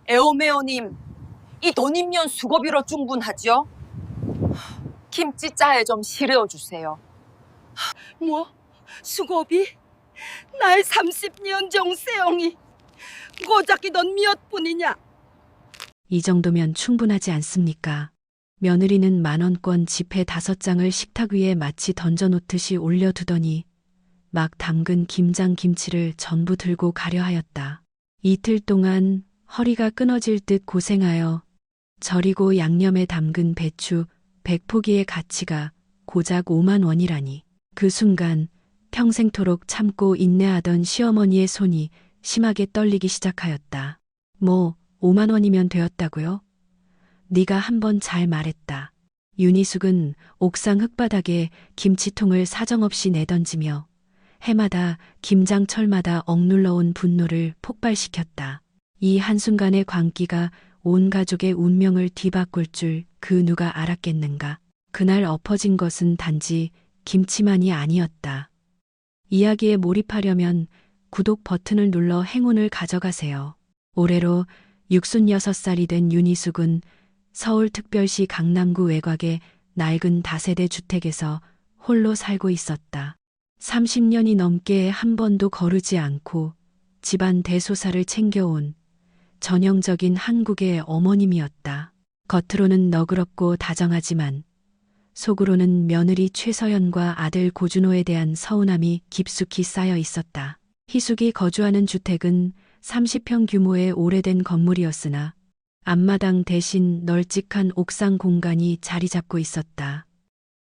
에오메오님, 이 돈이면 수고비로 충분하죠? 김치 짜에 좀 실어주세요. 뭐? 수고비? 날 30년 정세영이 고작이 넌 몇 분이냐? 이 정도면 충분하지 않습니까? 며느리는 만원권 지폐 5장을 식탁 위에 마치 던져놓듯이 올려두더니 막 담근 김장 김치를 전부 들고 가려 하였다. 이틀 동안 허리가 끊어질 듯 고생하여 절이고 양념에 담근 배추 100포기의 가치가 고작 5만 원이라니. 그 순간 평생토록 참고 인내하던 시어머니의 손이 심하게 떨리기 시작하였다. 뭐 5만 원이면 되었다고요? 네가 한번 잘 말했다. 윤희숙은 옥상 흙바닥에 김치통을 사정없이 내던지며 해마다 김장철마다 억눌러온 분노를 폭발시켰다. 이 한순간의 광기가 온 가족의 운명을 뒤바꿀 줄 그 누가 알았겠는가. 그날 엎어진 것은 단지 김치만이 아니었다. 이야기에 몰입하려면 구독 버튼을 눌러 행운을 가져가세요. 올해로 66살이 된 윤희숙은 서울특별시 강남구 외곽의 낡은 다세대 주택에서 홀로 살고 있었다. 30년이 넘게 한 번도 거르지 않고 집안 대소사를 챙겨온 전형적인 한국의 어머님이었다. 겉으로는 너그럽고 다정하지만 속으로는 며느리 최서연과 아들 고준호에 대한 서운함이 깊숙이 쌓여 있었다. 희숙이 거주하는 주택은 30평 규모의 오래된 건물이었으나 앞마당 대신 널찍한 옥상 공간이 자리 잡고 있었다.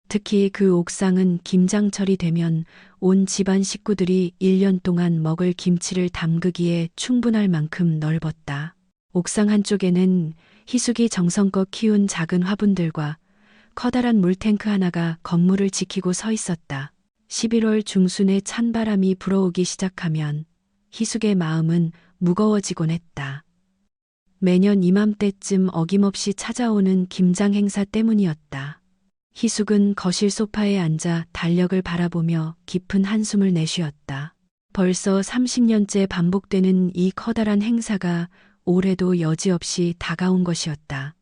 특히 그 옥상은 김장철이 되면 온 집안 식구들이 1년 동안 먹을 김치를 담그기에 충분할 만큼 넓었다. 옥상 한쪽에는 희숙이 정성껏 키운 작은 화분들과 커다란 물탱크 하나가 건물을 지키고 서 있었다. 11월 중순에 찬바람이 불어오기 시작하면 희숙의 마음은 무거워지곤 했다. 매년 이맘때쯤 어김없이 찾아오는 김장 행사 때문이었다. 희숙은 거실 소파에 앉아 달력을 바라보며 깊은 한숨을 내쉬었다. 벌써 30년째 반복되는 이 커다란 행사가 올해도 여지없이 다가온 것이었다.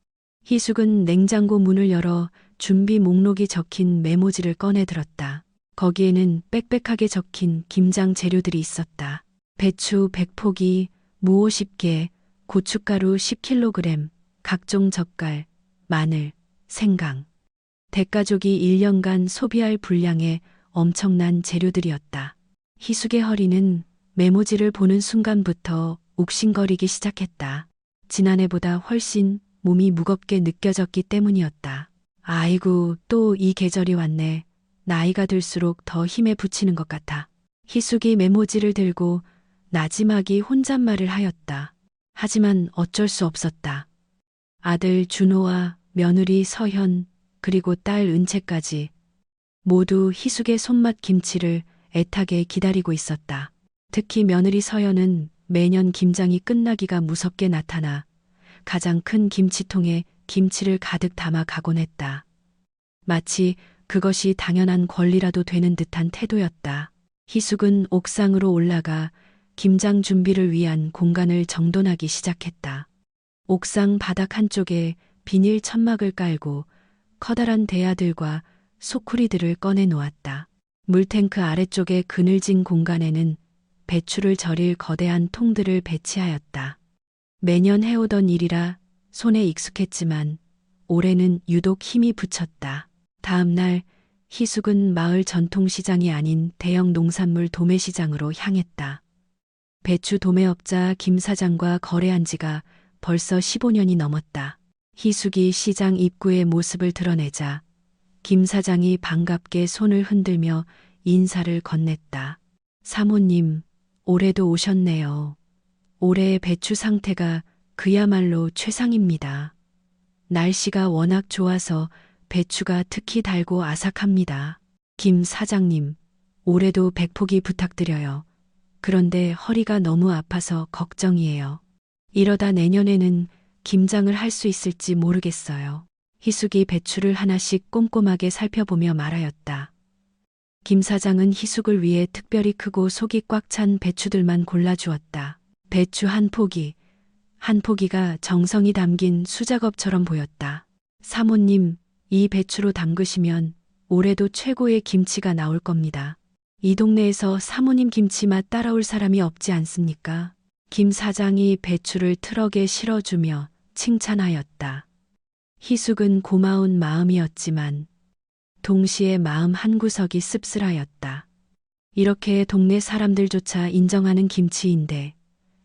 희숙은 냉장고 문을 열어 준비 목록이 적힌 메모지를 꺼내 들었다. 거기에는 빽빽하게 적힌 김장 재료들이 있었다. 배추 100포기, 무 50개, 고춧가루 10kg, 각종 젓갈, 마늘, 생강. 대가족이 1년간 소비할 분량의 엄청난 재료들이었다. 희숙의 허리는 메모지를 보는 순간부터 욱신거리기 시작했다. 지난해보다 훨씬 몸이 무겁게 느껴졌기 때문이었다. 아이고, 또 이 계절이 왔네. 나이가 들수록 더 힘에 부치는 것 같아. 희숙이 메모지를 들고 나지막이 혼잣말을 하였다. 하지만 어쩔 수 없었다. 아들 준호와 며느리 서현 그리고 딸 은채까지 모두 희숙의 손맛 김치를 애타게 기다리고 있었다. 특히 며느리 서현은 매년 김장이 끝나기가 무섭게 나타나 가장 큰 김치통에 김치를 가득 담아 가곤 했다. 마치 그것이 당연한 권리라도 되는 듯한 태도였다. 희숙은 옥상으로 올라가 김장 준비를 위한 공간을 정돈하기 시작했다. 옥상 바닥 한쪽에 비닐 천막을 깔고 커다란 대야들과 소쿠리들을 꺼내 놓았다. 물탱크 아래쪽의 그늘진 공간에는 배추를 절일 거대한 통들을 배치하였다. 매년 해오던 일이라 손에 익숙했지만 올해는 유독 힘이 붙였다. 다음 날 희숙은 마을 전통시장이 아닌 대형 농산물 도매시장으로 향했다. 배추 도매업자 김 사장과 거래한 지가 벌써 15년이 넘었다. 희숙이 시장 입구의 모습을 드러내자 김 사장이 반갑게 손을 흔들며 인사를 건넸다. 사모님, 올해도 오셨네요. 올해의 배추 상태가 그야말로 최상입니다. 날씨가 워낙 좋아서 배추가 특히 달고 아삭합니다. 김 사장님, 올해도 100포기 부탁드려요. 그런데 허리가 너무 아파서 걱정이에요. 이러다 내년에는 김장을 할 수 있을지 모르겠어요. 희숙이 배추를 하나씩 꼼꼼하게 살펴보며 말하였다. 김 사장은 희숙을 위해 특별히 크고 속이 꽉 찬 배추들만 골라주었다. 배추 한 포기, 한 포기가 정성이 담긴 수작업처럼 보였다. 사모님, 이 배추로 담그시면 올해도 최고의 김치가 나올 겁니다. 이 동네에서 사모님 김치 맛 따라올 사람이 없지 않습니까? 김 사장이 배추를 트럭에 실어주며 칭찬하였다. 희숙은 고마운 마음이었지만 동시에 마음 한구석이 씁쓸하였다. 이렇게 동네 사람들조차 인정하는 김치인데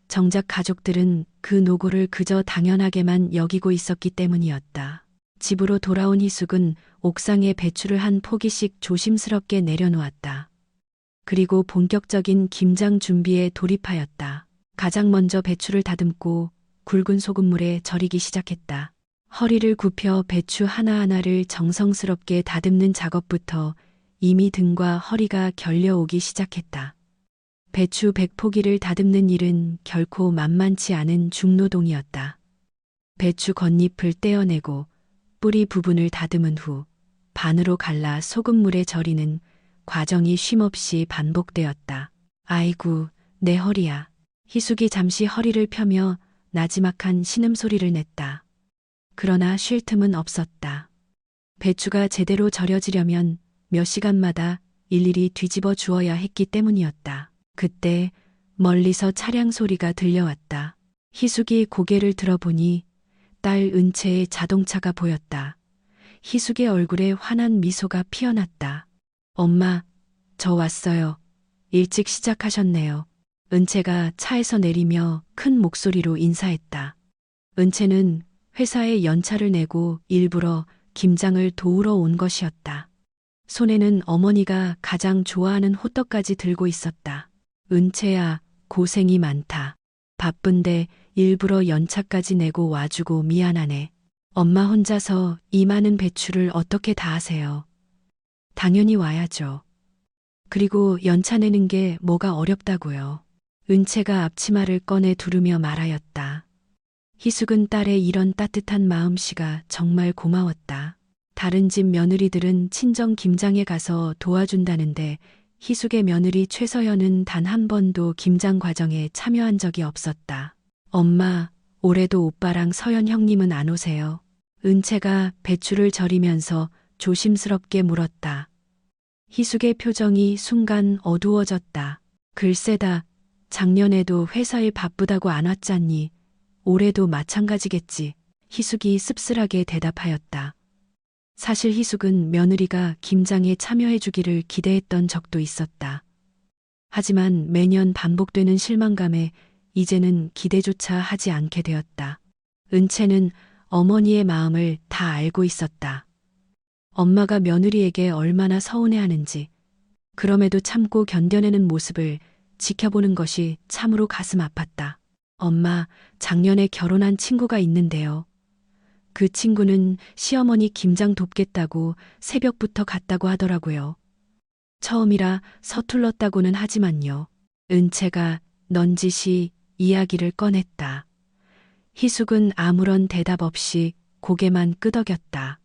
정작 가족들은 그 노고를 그저 당연하게만 여기고 있었기 때문이었다. 집으로 돌아온 희숙은 옥상에 배추를 한 포기씩 조심스럽게 내려놓았다. 그리고 본격적인 김장 준비에 돌입하였다. 가장 먼저 배추를 다듬고 굵은 소금물에 절이기 시작했다. 허리를 굽혀 배추 하나하나를 정성스럽게 다듬는 작업부터 이미 등과 허리가 결려오기 시작했다. 배추 100포기를 다듬는 일은 결코 만만치 않은 중노동이었다. 배추 겉잎을 떼어내고 뿌리 부분을 다듬은 후 반으로 갈라 소금물에 절이는 과정이 쉼없이 반복되었다. 아이고, 내 허리야. 희숙이 잠시 허리를 펴며 나지막한 신음소리를 냈다. 그러나 쉴 틈은 없었다. 배추가 제대로 절여지려면 몇 시간마다 일일이 뒤집어 주어야 했기 때문이었다. 그때 멀리서 차량 소리가 들려왔다. 희숙이 고개를 들어보니 딸 은채의 자동차가 보였다. 희숙의 얼굴에 환한 미소가 피어났다. 엄마, 저 왔어요. 일찍 시작하셨네요. 은채가 차에서 내리며 큰 목소리로 인사했다. 은채는 회사에 연차를 내고 일부러 김장을 도우러 온 것이었다. 손에는 어머니가 가장 좋아하는 호떡까지 들고 있었다. 은채야, 고생이 많다. 바쁜데 일부러 연차까지 내고 와주고 미안하네. 엄마 혼자서 이 많은 배추를 어떻게 다 하세요? 당연히 와야죠. 그리고 연차 내는 게 뭐가 어렵다고요. 은채가 앞치마를 꺼내 두르며 말하였다. 희숙은 딸의 이런 따뜻한 마음씨가 정말 고마웠다. 다른 집 며느리들은 친정 김장에 가서 도와준다는데 희숙의 며느리 최서연은 단 한 번도 김장 과정에 참여한 적이 없었다. 엄마, 올해도 오빠랑 서연 형님은 안 오세요? 은채가 배추를 절이면서 조심스럽게 물었다. 희숙의 표정이 순간 어두워졌다. 글쎄다, 작년에도 회사일 바쁘다고 안 왔잖니. 올해도 마찬가지겠지. 희숙이 씁쓸하게 대답하였다. 사실 희숙은 며느리가 김장에 참여해주기를 기대했던 적도 있었다. 하지만 매년 반복되는 실망감에 이제는 기대조차 하지 않게 되었다. 은채는 어머니의 마음을 다 알고 있었다. 엄마가 며느리에게 얼마나 서운해하는지, 그럼에도 참고 견뎌내는 모습을 지켜보는 것이 참으로 가슴 아팠다. 엄마, 작년에 결혼한 친구가 있는데요. 그 친구는 시어머니 김장 돕겠다고 새벽부터 갔다고 하더라고요. 처음이라 서툴렀다고는 하지만요. 은채가 넌지시 이야기를 꺼냈다. 희숙은 아무런 대답 없이 고개만 끄덕였다.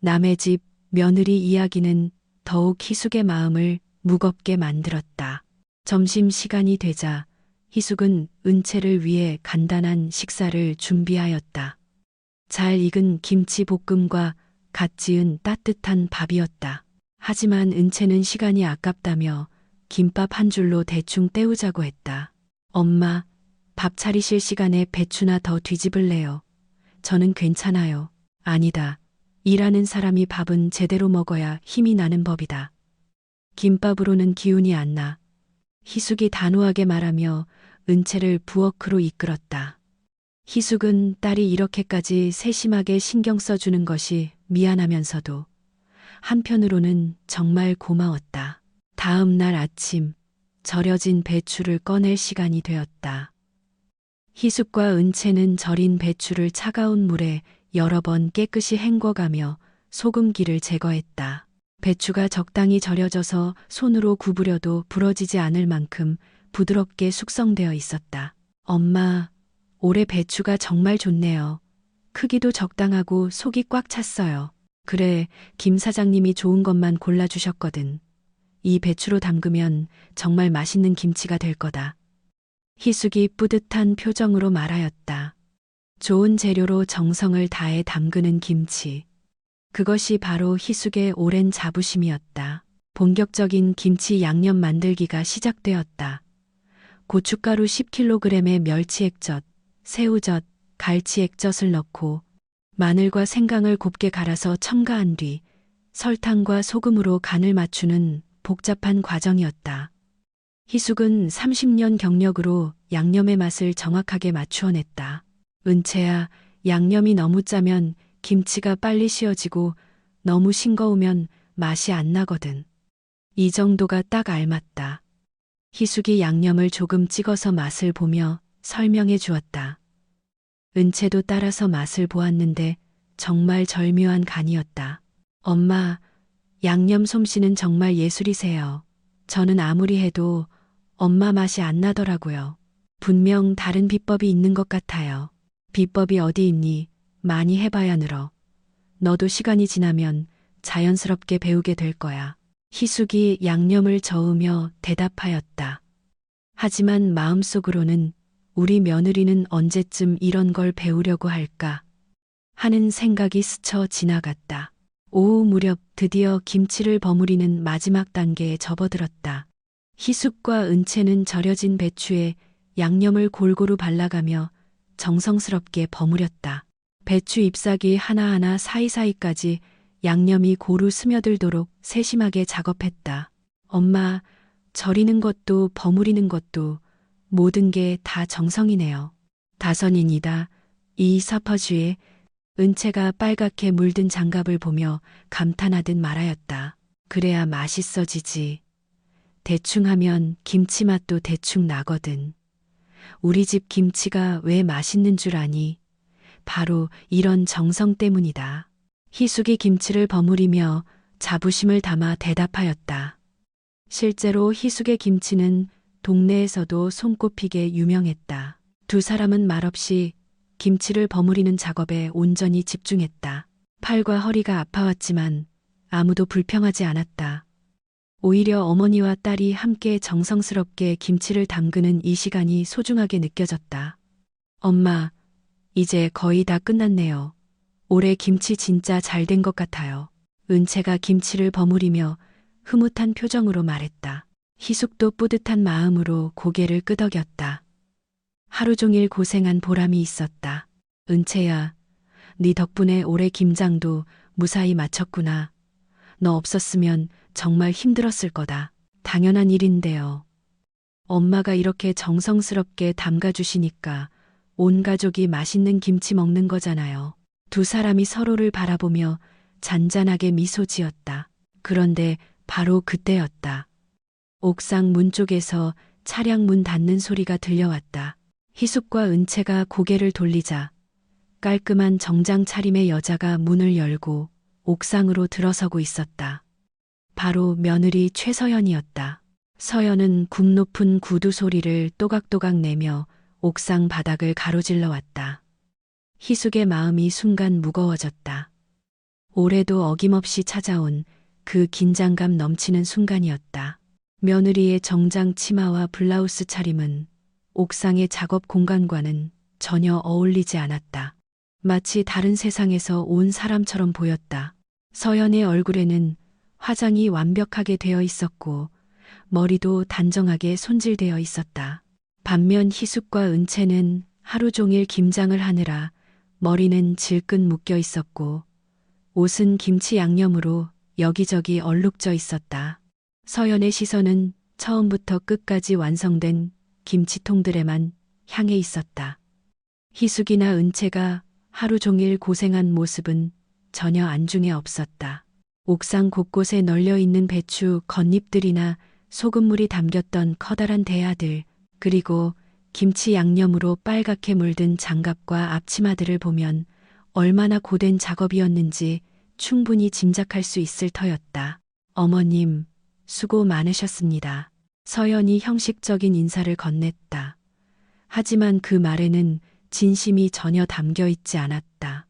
남의 집 며느리 이야기는 더욱 희숙의 마음을 무겁게 만들었다. 점심시간이 되자 희숙은 은채를 위해 간단한 식사를 준비하였다. 잘 익은 김치볶음과 갓 지은 따뜻한 밥이었다. 하지만 은채는 시간이 아깝다며 김밥 한 줄로 대충 때우자고 했다. 엄마, 밥 차리실 시간에 배추나 더 뒤집을래요. 저는 괜찮아요. 아니다. 일하는 사람이 밥은 제대로 먹어야 힘이 나는 법이다. 김밥으로는 기운이 안 나. 희숙이 단호하게 말하며 은채를 부엌으로 이끌었다. 희숙은 딸이 이렇게까지 세심하게 신경 써주는 것이 미안하면서도 한편으로는 정말 고마웠다. 다음 날 아침, 절여진 배추를 꺼낼 시간이 되었다. 희숙과 은채는 절인 배추를 차가운 물에 여러 번 깨끗이 헹궈가며 소금기를 제거했다. 배추가 적당히 절여져서 손으로 구부려도 부러지지 않을 만큼 부드럽게 숙성되어 있었다. 엄마, 올해 배추가 정말 좋네요. 크기도 적당하고 속이 꽉 찼어요. 그래, 김 사장님이 좋은 것만 골라주셨거든. 이 배추로 담그면 정말 맛있는 김치가 될 거다. 희숙이 뿌듯한 표정으로 말하였다. 좋은 재료로 정성을 다해 담그는 김치. 그것이 바로 희숙의 오랜 자부심이었다. 본격적인 김치 양념 만들기가 시작되었다. 고춧가루 10kg에 멸치액젓, 새우젓, 갈치액젓을 넣고 마늘과 생강을 곱게 갈아서 첨가한 뒤 설탕과 소금으로 간을 맞추는 복잡한 과정이었다. 희숙은 30년 경력으로 양념의 맛을 정확하게 맞추어냈다. 은채야, 양념이 너무 짜면 김치가 빨리 씌어지고 너무 싱거우면 맛이 안 나거든. 이 정도가 딱 알맞다. 희숙이 양념을 조금 찍어서 맛을 보며 설명해 주었다. 은채도 따라서 맛을 보았는데 정말 절묘한 간이었다. 엄마, 양념 솜씨는 정말 예술이세요. 저는 아무리 해도 엄마 맛이 안 나더라고요. 분명 다른 비법이 있는 것 같아요. 비법이 어디 있니? 많이 해봐야 늘어. 너도 시간이 지나면 자연스럽게 배우게 될 거야. 희숙이 양념을 저으며 대답하였다. 하지만 마음속으로는 우리 며느리는 언제쯤 이런 걸 배우려고 할까 하는 생각이 스쳐 지나갔다. 오후 무렵 드디어 김치를 버무리는 마지막 단계에 접어들었다. 희숙과 은채는 절여진 배추에 양념을 골고루 발라가며 정성스럽게 버무렸다. 배추 잎사귀 하나하나 사이사이까지 양념이 고루 스며들도록 세심하게 작업했다. 엄마, 절이는 것도 버무리는 것도 모든 게 다 정성이네요. 다선인이다. 이 서퍼주에 은채가 빨갛게 물든 장갑을 보며 감탄하듯 말하였다. 그래야 맛있어지지. 대충 하면 김치 맛도 대충 나거든. 우리 집 김치가 왜 맛있는 줄 아니? 바로 이런 정성 때문이다. 희숙이 김치를 버무리며 자부심을 담아 대답하였다. 실제로 희숙의 김치는 동네에서도 손꼽히게 유명했다. 두 사람은 말없이 김치를 버무리는 작업에 온전히 집중했다. 팔과 허리가 아파왔지만 아무도 불평하지 않았다. 오히려 어머니와 딸이 함께 정성스럽게 김치를 담그는 이 시간이 소중하게 느껴졌다. 엄마, 이제 거의 다 끝났네요. 올해 김치 진짜 잘 된 것 같아요. 은채가 김치를 버무리며 흐뭇한 표정으로 말했다. 희숙도 뿌듯한 마음으로 고개를 끄덕였다. 하루 종일 고생한 보람이 있었다. 은채야, 네 덕분에 올해 김장도 무사히 마쳤구나. 너 없었으면 정말 힘들었을 거다. 당연한 일인데요. 엄마가 이렇게 정성스럽게 담가주시니까 온 가족이 맛있는 김치 먹는 거잖아요. 두 사람이 서로를 바라보며 잔잔하게 미소 지었다. 그런데 바로 그때였다. 옥상 문 쪽에서 차량 문 닫는 소리가 들려왔다. 희숙과 은채가 고개를 돌리자 깔끔한 정장 차림의 여자가 문을 열고 옥상으로 들어서고 있었다. 바로 며느리 최서연이었다. 서연은 굽 높은 구두 소리를 또각또각 내며 옥상 바닥을 가로질러 왔다. 희숙의 마음이 순간 무거워졌다. 올해도 어김없이 찾아온 그 긴장감 넘치는 순간이었다. 며느리의 정장 치마와 블라우스 차림은 옥상의 작업 공간과는 전혀 어울리지 않았다. 마치 다른 세상에서 온 사람처럼 보였다. 서연의 얼굴에는 화장이 완벽하게 되어 있었고 머리도 단정하게 손질되어 있었다. 반면 희숙과 은채는 하루 종일 김장을 하느라 머리는 질끈 묶여 있었고 옷은 김치 양념으로 여기저기 얼룩져 있었다. 서연의 시선은 처음부터 끝까지 완성된 김치통들에만 향해 있었다. 희숙이나 은채가 하루 종일 고생한 모습은 전혀 안중에 없었다. 옥상 곳곳에 널려 있는 배추 겉잎들이나 소금물이 담겼던 커다란 대야들, 그리고 김치 양념으로 빨갛게 물든 장갑과 앞치마들을 보면 얼마나 고된 작업이었는지 충분히 짐작할 수 있을 터였다. 어머님, 수고 많으셨습니다. 서연이 형식적인 인사를 건넸다. 하지만 그 말에는 진심이 전혀 담겨 있지 않았다.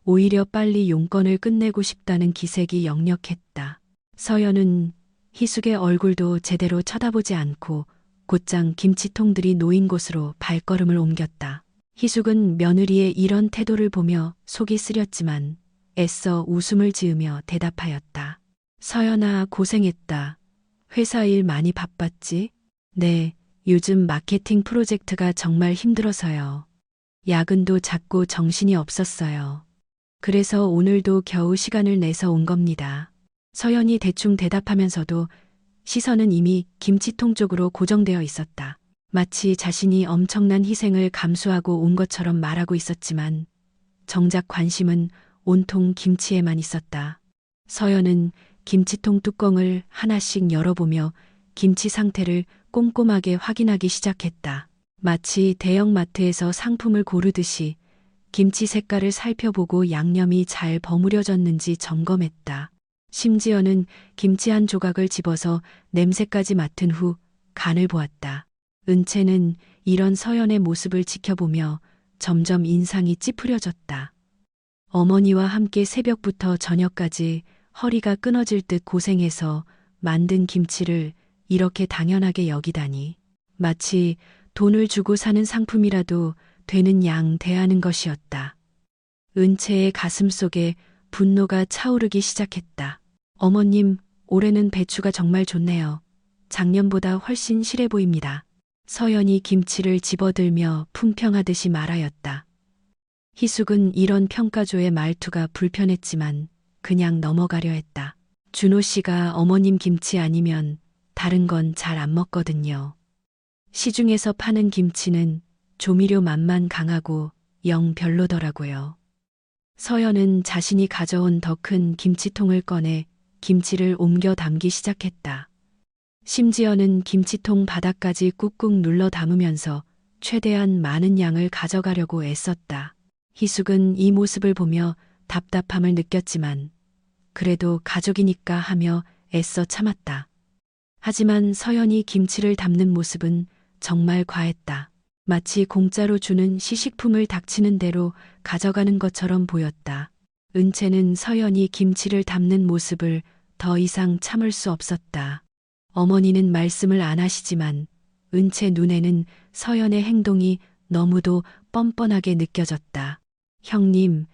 오히려 빨리 용건을 끝내고 싶다는 기색이 역력했다. 서연은 희숙의 얼굴도 제대로 쳐다보지 않고 곧장 김치통들이 놓인 곳으로 발걸음을 옮겼다. 희숙은 며느리의 이런 태도를 보며 속이 쓰렸지만 애써 웃음을 지으며 대답하였다. 서연아, 고생했다. 회사 일 많이 바빴지? 네, 요즘 마케팅 프로젝트가 정말 힘들어서요. 야근도 잦고 정신이 없었어요. 그래서 오늘도 겨우 시간을 내서 온 겁니다. 서연이 대충 대답하면서도 시선은 이미 김치통 쪽으로 고정되어 있었다. 마치 자신이 엄청난 희생을 감수하고 온 것처럼 말하고 있었지만 정작 관심은 온통 김치에만 있었다. 서연은 김치통 뚜껑을 하나씩 열어보며 김치 상태를 꼼꼼하게 확인하기 시작했다. 마치 대형마트에서 상품을 고르듯이 김치 색깔을 살펴보고 양념이 잘 버무려졌는지 점검했다. 심지어는 김치 한 조각을 집어서 냄새까지 맡은 후 간을 보았다. 은채는 이런 서연의 모습을 지켜보며 점점 인상이 찌푸려졌다. 어머니와 함께 새벽부터 저녁까지 허리가 끊어질 듯 고생해서 만든 김치를 이렇게 당연하게 여기다니. 마치 돈을 주고 사는 상품이라도 되는 양 대하는 것이었다. 은채의 가슴 속에 분노가 차오르기 시작했다. 어머님, 올해는 배추가 정말 좋네요. 작년보다 훨씬 실해 보입니다. 서연이 김치를 집어들며 품평하듯이 말하였다. 희숙은 이런 평가조의 말투가 불편했지만 그냥 넘어가려 했다. 준호 씨가 어머님 김치 아니면 다른 건 잘 안 먹거든요. 시중에서 파는 김치는 조미료 맛만 강하고 영 별로더라고요. 서연은 자신이 가져온 더 큰 김치통을 꺼내 김치를 옮겨 담기 시작했다. 심지어는 김치통 바닥까지 꾹꾹 눌러 담으면서 최대한 많은 양을 가져가려고 애썼다. 희숙은 이 모습을 보며 답답함을 느꼈지만 그래도 가족이니까 하며 애써 참았다. 하지만 서연이 김치를 담는 모습은 정말 과했다. 마치 공짜로 주는 시식품을 닥치는 대로 가져가는 것처럼 보였다. 은채는 서연이 김치를 담는 모습을 더 이상 참을 수 없었다. 어머니는 말씀을 안 하시지만 은채 눈에는 서연의 행동이 너무도 뻔뻔하게 느껴졌다. 형님,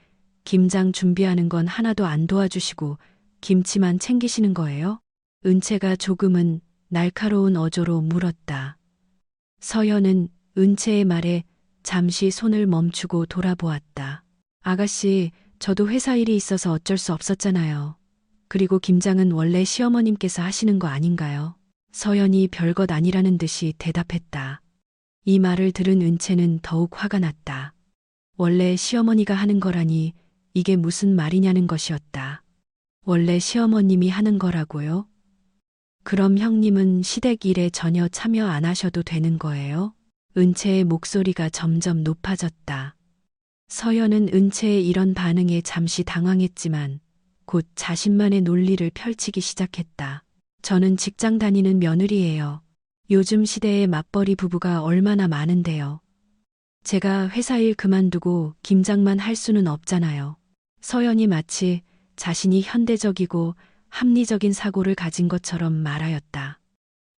김장 준비하는 건 하나도 안 도와주시고 김치만 챙기시는 거예요? 은채가 조금은 날카로운 어조로 물었다. 서연은 은채의 말에 잠시 손을 멈추고 돌아보았다. 아가씨, 저도 회사 일이 있어서 어쩔 수 없었잖아요. 그리고 김장은 원래 시어머님께서 하시는 거 아닌가요? 서연이 별것 아니라는 듯이 대답했다. 이 말을 들은 은채는 더욱 화가 났다. 원래 시어머니가 하는 거라니 이게 무슨 말이냐는 것이었다. 원래 시어머님이 하는 거라고요? 그럼 형님은 시댁 일에 전혀 참여 안 하셔도 되는 거예요? 은채의 목소리가 점점 높아졌다. 서연은 은채의 이런 반응에 잠시 당황했지만 곧 자신만의 논리를 펼치기 시작했다. 저는 직장 다니는 며느리예요. 요즘 시대에 맞벌이 부부가 얼마나 많은데요. 제가 회사 일 그만두고 김장만 할 수는 없잖아요. 서연이 마치 자신이 현대적이고 합리적인 사고를 가진 것처럼 말하였다.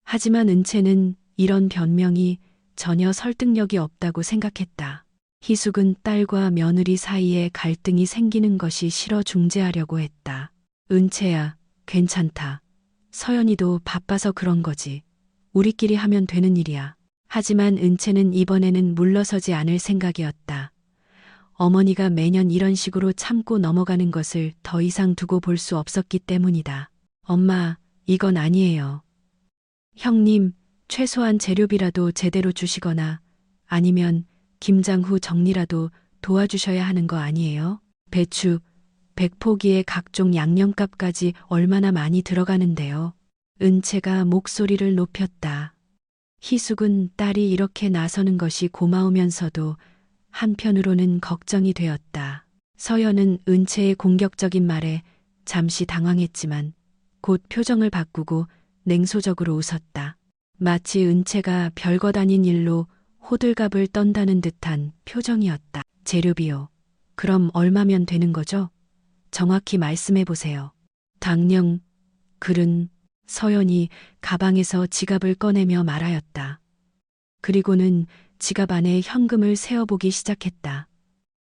하지만 은채는 이런 변명이 전혀 설득력이 없다고 생각했다. 희숙은 딸과 며느리 사이에 갈등이 생기는 것이 싫어 중재하려고 했다. 은채야, 괜찮다. 서연이도 바빠서 그런 거지. 우리끼리 하면 되는 일이야. 하지만 은채는 이번에는 물러서지 않을 생각이었다. 어머니가 매년 이런 식으로 참고 넘어가는 것을 더 이상 두고 볼 수 없었기 때문이다. 엄마, 이건 아니에요. 형님, 최소한 재료비라도 제대로 주시거나 아니면 김장 후 정리라도 도와주셔야 하는 거 아니에요? 배추, 100포기에 각종 양념값까지 얼마나 많이 들어가는데요. 은채가 목소리를 높였다. 희숙은 딸이 이렇게 나서는 것이 고마우면서도 한편으로는 걱정이 되었다. 서연은 은채의 공격적인 말에 잠시 당황했지만 곧 표정을 바꾸고 냉소적으로 웃었다. 마치 은채가 별것 아닌 일로 호들갑을 떤다는 듯한 표정이었다. 재료비요. 그럼 얼마면 되는 거죠? 정확히 말씀해 보세요. 당령, 글은 서연이 가방에서 지갑을 꺼내며 말하였다. 그리고는 지갑 안에 현금을 세어보기 시작했다.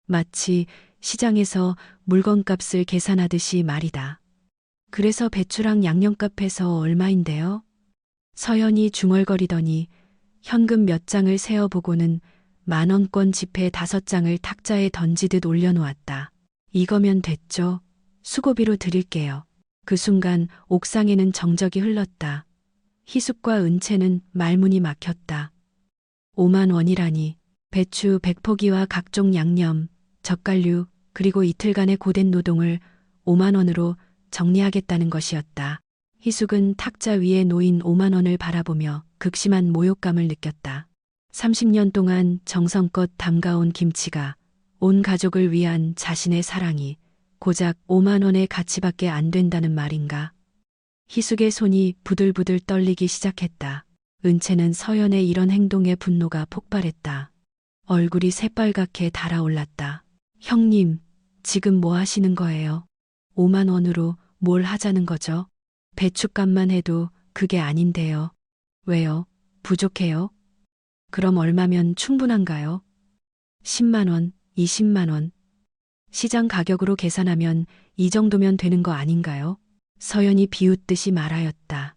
마치 시장에서 물건값을 계산하듯이 말이다. 그래서 배추랑 양념값해서 얼마인데요? 서연이 중얼거리더니 현금 몇 장을 세어보고는 10,000원권 지폐 5장을 탁자에 던지듯 올려놓았다. 이거면 됐죠? 수고비로 드릴게요. 그 순간 옥상에는 정적이 흘렀다. 희숙과 은채는 말문이 막혔다. 5만 원이라니. 배추 100포기와 각종 양념, 젓갈류, 그리고 이틀간의 고된 노동을 5만 원으로 정리하겠다는 것이었다. 희숙은 탁자 위에 놓인 5만 원을 바라보며 극심한 모욕감을 느꼈다. 30년 동안 정성껏 담가온 김치가 온 가족을 위한 자신의 사랑이 고작 5만 원의 가치밖에 안 된다는 말인가. 희숙의 손이 부들부들 떨리기 시작했다. 은채는 서연의 이런 행동에 분노가 폭발했다. 얼굴이 새빨갛게 달아올랐다. 형님, 지금 뭐 하시는 거예요? 5만 원으로 뭘 하자는 거죠? 배춧값만 해도 그게 아닌데요. 왜요? 부족해요? 그럼 얼마면 충분한가요? 10만 원, 20만 원. 시장 가격으로 계산하면 이 정도면 되는 거 아닌가요? 서연이 비웃듯이 말하였다.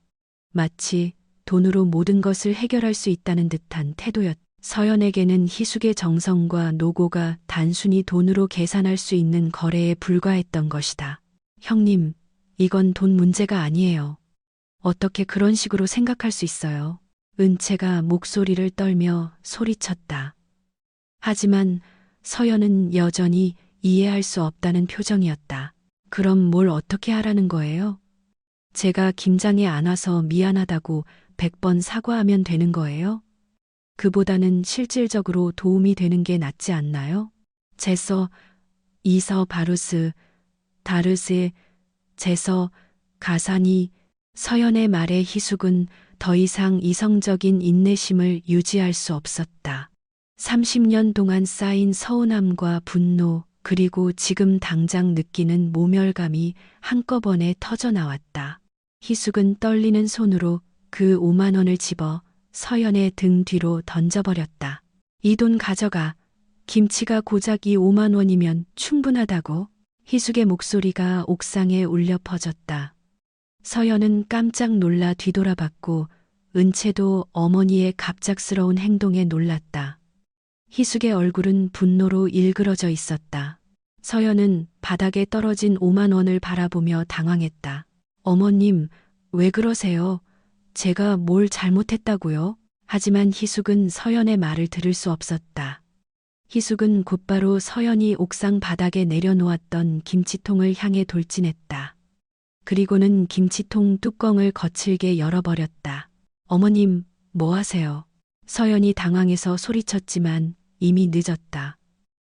마치 돈으로 모든 것을 해결할 수 있다는 듯한 태도였다. 서연에게는 희숙의 정성과 노고가 단순히 돈으로 계산할 수 있는 거래에 불과했던 것이다. 형님, 이건 돈 문제가 아니에요. 어떻게 그런 식으로 생각할 수 있어요? 은채가 목소리를 떨며 소리쳤다. 하지만 서연은 여전히 이해할 수 없다는 표정이었다. 그럼 뭘 어떻게 하라는 거예요? 제가 김장에 안 와서 미안하다고 100번 사과하면 되는 거예요? 그보다는 실질적으로 도움이 되는 게 낫지 않나요? 제서, 이서 바루스, 다르스, 제서, 가산이. 서연의 말에 희숙은 더 이상 이성적인 인내심을 유지할 수 없었다. 30년 동안 쌓인 서운함과 분노, 그리고 지금 당장 느끼는 모멸감이 한꺼번에 터져나왔다. 희숙은 떨리는 손으로 그 5만 원을 집어 서연의 등 뒤로 던져버렸다. 이 돈 가져가. 김치가 고작 이 5만 원이면 충분하다고. 희숙의 목소리가 옥상에 울려 퍼졌다. 서연은 깜짝 놀라 뒤돌아봤고 은채도 어머니의 갑작스러운 행동에 놀랐다. 희숙의 얼굴은 분노로 일그러져 있었다. 서연은 바닥에 떨어진 5만 원을 바라보며 당황했다. 어머님, 왜 그러세요? 제가 뭘 잘못했다고요? 하지만 희숙은 서연의 말을 들을 수 없었다. 희숙은 곧바로 서연이 옥상 바닥에 내려놓았던 김치통을 향해 돌진했다. 그리고는 김치통 뚜껑을 거칠게 열어버렸다. 어머님, 뭐 하세요? 서연이 당황해서 소리쳤지만 이미 늦었다.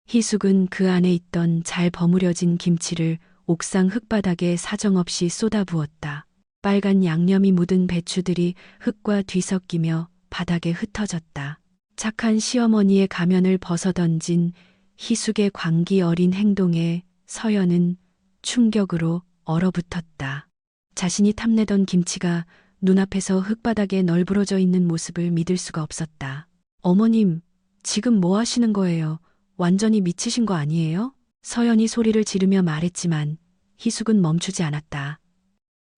희숙은 그 안에 있던 잘 버무려진 김치를 옥상 흙바닥에 사정없이 쏟아부었다. 빨간 양념이 묻은 배추들이 흙과 뒤섞이며 바닥에 흩어졌다. 착한 시어머니의 가면을 벗어던진 희숙의 광기 어린 행동에 서연은 충격으로 얼어붙었다. 자신이 탐내던 김치가 눈앞에서 흙바닥에 널브러져 있는 모습을 믿을 수가 없었다. 어머님, 지금 뭐 하시는 거예요? 완전히 미치신 거 아니에요? 서연이 소리를 지르며 말했지만 희숙은 멈추지 않았다.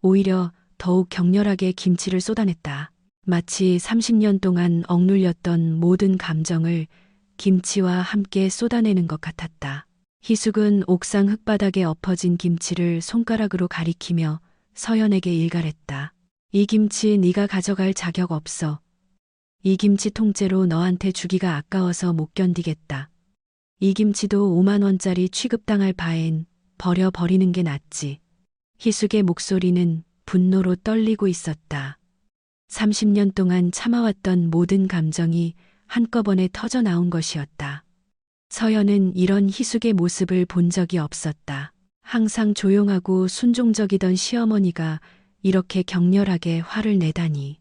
오히려 더욱 격렬하게 김치를 쏟아냈다. 마치 30년 동안 억눌렸던 모든 감정을 김치와 함께 쏟아내는 것 같았다. 희숙은 옥상 흙바닥에 엎어진 김치를 손가락으로 가리키며 서연에게 일갈했다. 이 김치 네가 가져갈 자격 없어. 이 김치 통째로 너한테 주기가 아까워서 못 견디겠다. 이 김치도 5만 원짜리 취급당할 바엔 버려버리는 게 낫지. 희숙의 목소리는 분노로 떨리고 있었다. 30년 동안 참아왔던 모든 감정이 한꺼번에 터져나온 것이었다. 서연은 이런 희숙의 모습을 본 적이 없었다. 항상 조용하고 순종적이던 시어머니가 이렇게 격렬하게 화를 내다니.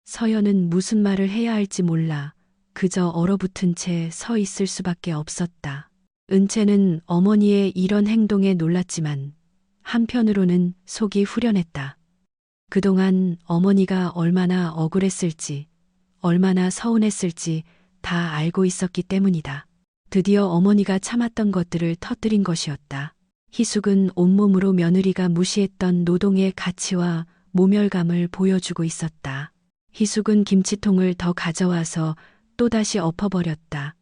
서연은 무슨 말을 해야 할지 몰라 그저 얼어붙은 채 서 있을 수밖에 없었다. 은채는 어머니의 이런 행동에 놀랐지만 한편으로는 속이 후련했다. 그동안 어머니가 얼마나 억울했을지, 얼마나 서운했을지 다 알고 있었기 때문이다. 드디어 어머니가 참았던 것들을 터뜨린 것이었다. 희숙은 온몸으로 며느리가 무시했던 노동의 가치와 모멸감을 보여주고 있었다. 희숙은 김치통을 더 가져와서 또다시 엎어버렸다.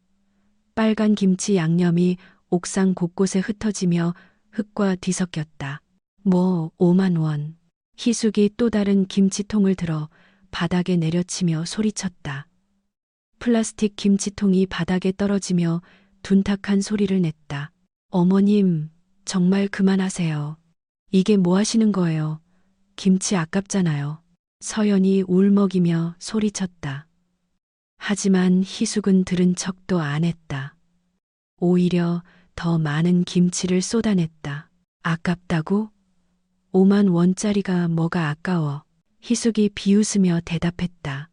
빨간 김치 양념이 옥상 곳곳에 흩어지며 흙과 뒤섞였다. 5만 원. 희숙이 또 다른 김치통을 들어 바닥에 내려치며 소리쳤다. 플라스틱 김치통이 바닥에 떨어지며 둔탁한 소리를 냈다. 어머님, 정말 그만하세요. 이게 뭐 하시는 거예요? 김치 아깝잖아요. 서연이 울먹이며 소리쳤다. 하지만 희숙은 들은 척도 안 했다. 오히려 더 많은 김치를 쏟아냈다. 아깝다고? 5만 원짜리가 뭐가 아까워. 희숙이 비웃으며 대답했다.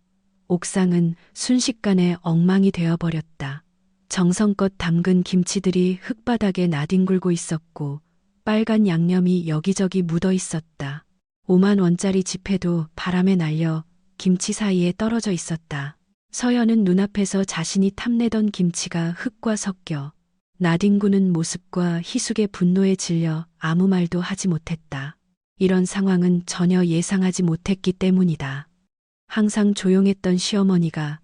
옥상은 순식간에 엉망이 되어버렸다. 정성껏 담근 김치들이 흙바닥에 나뒹굴고 있었고 빨간 양념이 여기저기 묻어 있었다. 5만 원짜리 지폐도 바람에 날려 김치 사이에 떨어져 있었다. 서연은 눈앞에서 자신이 탐내던 김치가 흙과 섞여 나뒹구는 모습과 희숙의 분노에 질려 아무 말도 하지 못했다. 이런 상황은 전혀 예상하지 못했기 때문이다. 항상 조용했던 시어머니가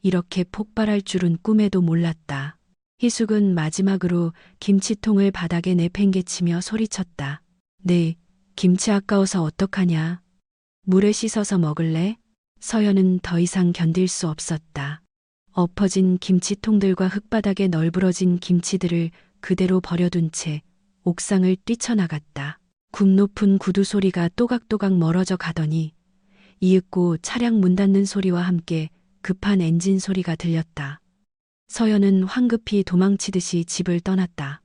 이렇게 폭발할 줄은 꿈에도 몰랐다. 희숙은 마지막으로 김치통을 바닥에 내팽개치며 소리쳤다. 네, 김치 아까워서 어떡하냐? 물에 씻어서 먹을래? 서연은 더 이상 견딜 수 없었다. 엎어진 김치통들과 흙바닥에 널브러진 김치들을 그대로 버려둔 채 옥상을 뛰쳐나갔다. 굽 높은 구두 소리가 또각또각 멀어져 가더니 이윽고 차량 문 닫는 소리와 함께 급한 엔진 소리가 들렸다. 서연은 황급히 도망치듯이 집을 떠났다.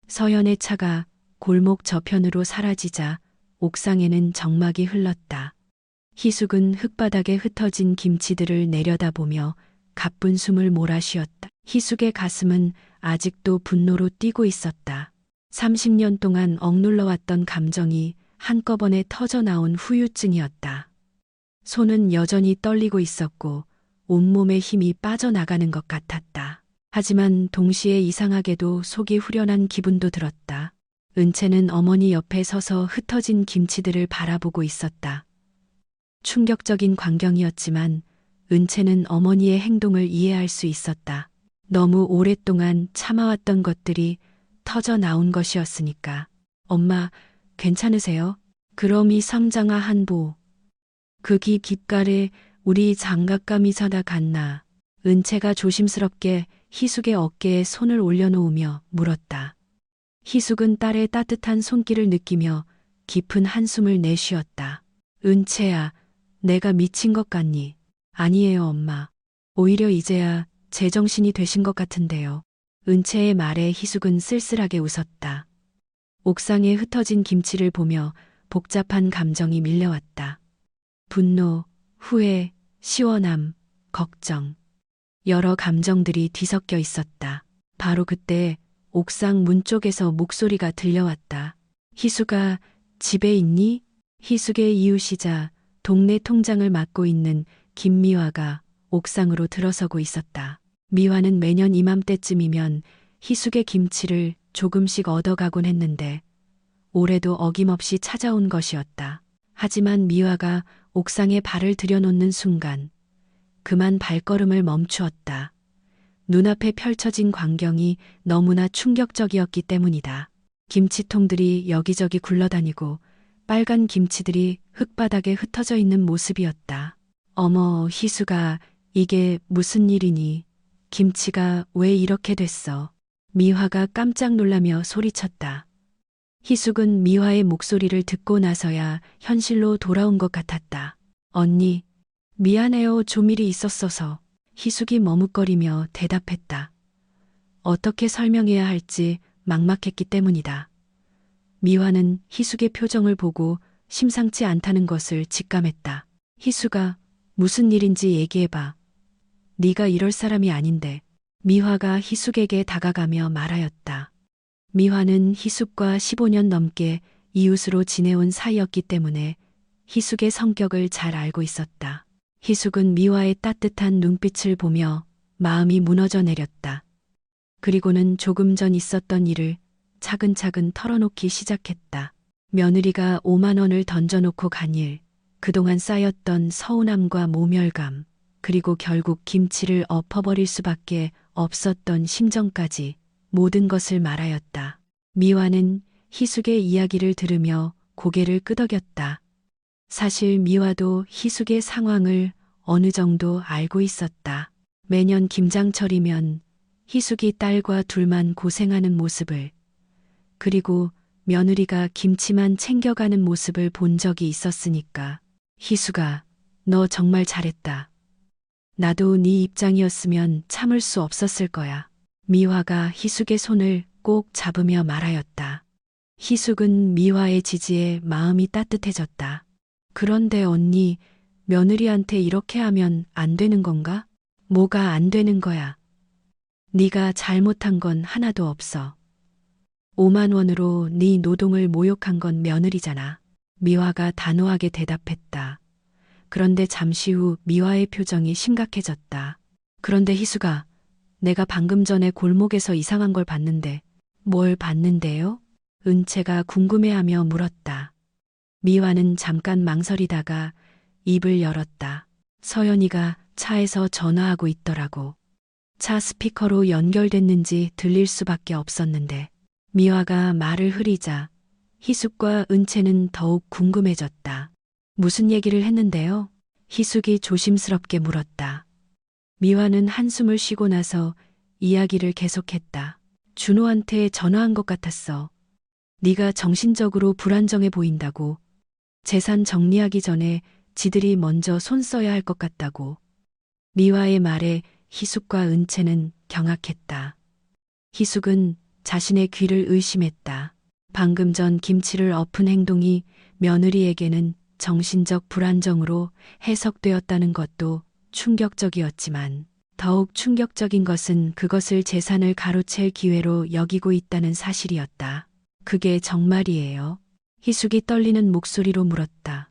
서연의 차가 골목 저편으로 사라지자 옥상에는 정막이 흘렀다. 희숙은 흙바닥에 흩어진 김치들을 내려다보며 가쁜 숨을 몰아쉬었다. 희숙의 가슴은 아직도 분노로 뛰고 있었다. 30년 동안 억눌러왔던 감정이 한꺼번에 터져나온 후유증이었다. 손은 여전히 떨리고 있었고 온몸에 힘이 빠져나가는 것 같았다. 하지만 동시에 이상하게도 속이 후련한 기분도 들었다. 은채는 어머니 옆에 서서 흩어진 김치들을 바라보고 있었다. 충격적인 광경이었지만 은채는 어머니의 행동을 이해할 수 있었다. 너무 오랫동안 참아왔던 것들이 터져 나온 것이었으니까. 엄마, 괜찮으세요? 그럼 이 성장아 한보. 그기 깃깔에 우리 장갑감이 사다 갔나. 은채가 조심스럽게 희숙의 어깨에 손을 올려놓으며 물었다. 희숙은 딸의 따뜻한 손길을 느끼며 깊은 한숨을 내쉬었다. 은채야, 내가 미친 것 같니? 아니에요, 엄마. 오히려 이제야 제정신이 되신 것 같은데요. 은채의 말에 희숙은 쓸쓸하게 웃었다. 옥상에 흩어진 김치를 보며 복잡한 감정이 밀려왔다. 분노, 후회, 시원함, 걱정. 여러 감정들이 뒤섞여 있었다. 바로 그때 옥상 문 쪽에서 목소리가 들려왔다. 희숙아, 집에 있니? 희숙의 이웃이자 동네 통장을 맡고 있는 김미화가 옥상으로 들어서고 있었다. 미화는 매년 이맘때쯤이면 희숙의 김치를 조금씩 얻어가곤 했는데 올해도 어김없이 찾아온 것이었다. 하지만 미화가 옥상에 발을 들여놓는 순간 그만 발걸음을 멈추었다. 눈앞에 펼쳐진 광경이 너무나 충격적이었기 때문이다. 김치통들이 여기저기 굴러다니고 빨간 김치들이 흙바닥에 흩어져 있는 모습이었다. 어머, 희숙아, 이게 무슨 일이니? 김치가 왜 이렇게 됐어? 미화가 깜짝 놀라며 소리쳤다. 희숙은 미화의 목소리를 듣고 나서야 현실로 돌아온 것 같았다. 언니, 미안해요. 좀 일이 있었어서. 희숙이 머뭇거리며 대답했다. 어떻게 설명해야 할지 막막했기 때문이다. 미화는 희숙의 표정을 보고 심상치 않다는 것을 직감했다. 희숙아, 무슨 일인지 얘기해봐. 네가 이럴 사람이 아닌데. 미화가 희숙에게 다가가며 말하였다. 미화는 희숙과 15년 넘게 이웃으로 지내온 사이였기 때문에 희숙의 성격을 잘 알고 있었다. 희숙은 미화의 따뜻한 눈빛을 보며 마음이 무너져 내렸다. 그리고는 조금 전 있었던 일을 차근차근 털어놓기 시작했다. 며느리가 5만 원을 던져놓고 간 일, 그동안 쌓였던 서운함과 모멸감, 그리고 결국 김치를 엎어버릴 수밖에 없었던 심정까지 모든 것을 말하였다. 미화는 희숙의 이야기를 들으며 고개를 끄덕였다. 사실 미화도 희숙의 상황을 어느 정도 알고 있었다. 매년 김장철이면 희숙이 딸과 둘만 고생하는 모습을, 그리고 며느리가 김치만 챙겨가는 모습을 본 적이 있었으니까. 희숙아, 너 정말 잘했다. 나도 네 입장이었으면 참을 수 없었을 거야. 미화가 희숙의 손을 꼭 잡으며 말하였다. 희숙은 미화의 지지에 마음이 따뜻해졌다. 그런데 언니, 며느리한테 이렇게 하면 안 되는 건가? 뭐가 안 되는 거야? 네가 잘못한 건 하나도 없어. 5만 원으로 네 노동을 모욕한 건 며느리잖아. 미화가 단호하게 대답했다. 그런데 잠시 후 미화의 표정이 심각해졌다. 그런데 희숙아, 내가 방금 전에 골목에서 이상한 걸 봤는데. 뭘 봤는데요? 은채가 궁금해하며 물었다. 미화는 잠깐 망설이다가 입을 열었다. 서연이가 차에서 전화하고 있더라고. 차 스피커로 연결됐는지 들릴 수밖에 없었는데. 미화가 말을 흐리자 희숙과 은채는 더욱 궁금해졌다. 무슨 얘기를 했는데요? 희숙이 조심스럽게 물었다. 미화는 한숨을 쉬고 나서 이야기를 계속했다. 준호한테 전화한 것 같았어. 네가 정신적으로 불안정해 보인다고. 재산 정리하기 전에 지들이 먼저 손 써야 할 것 같다고. 미화의 말에 희숙과 은채는 경악했다. 희숙은 자신의 귀를 의심했다. 방금 전 김치를 엎은 행동이 며느리에게는 정신적 불안정으로 해석되었다는 것도 충격적이었지만 더욱 충격적인 것은 그것을 재산을 가로챌 기회로 여기고 있다는 사실이었다. 그게 정말이에요? 희숙이 떨리는 목소리로 물었다.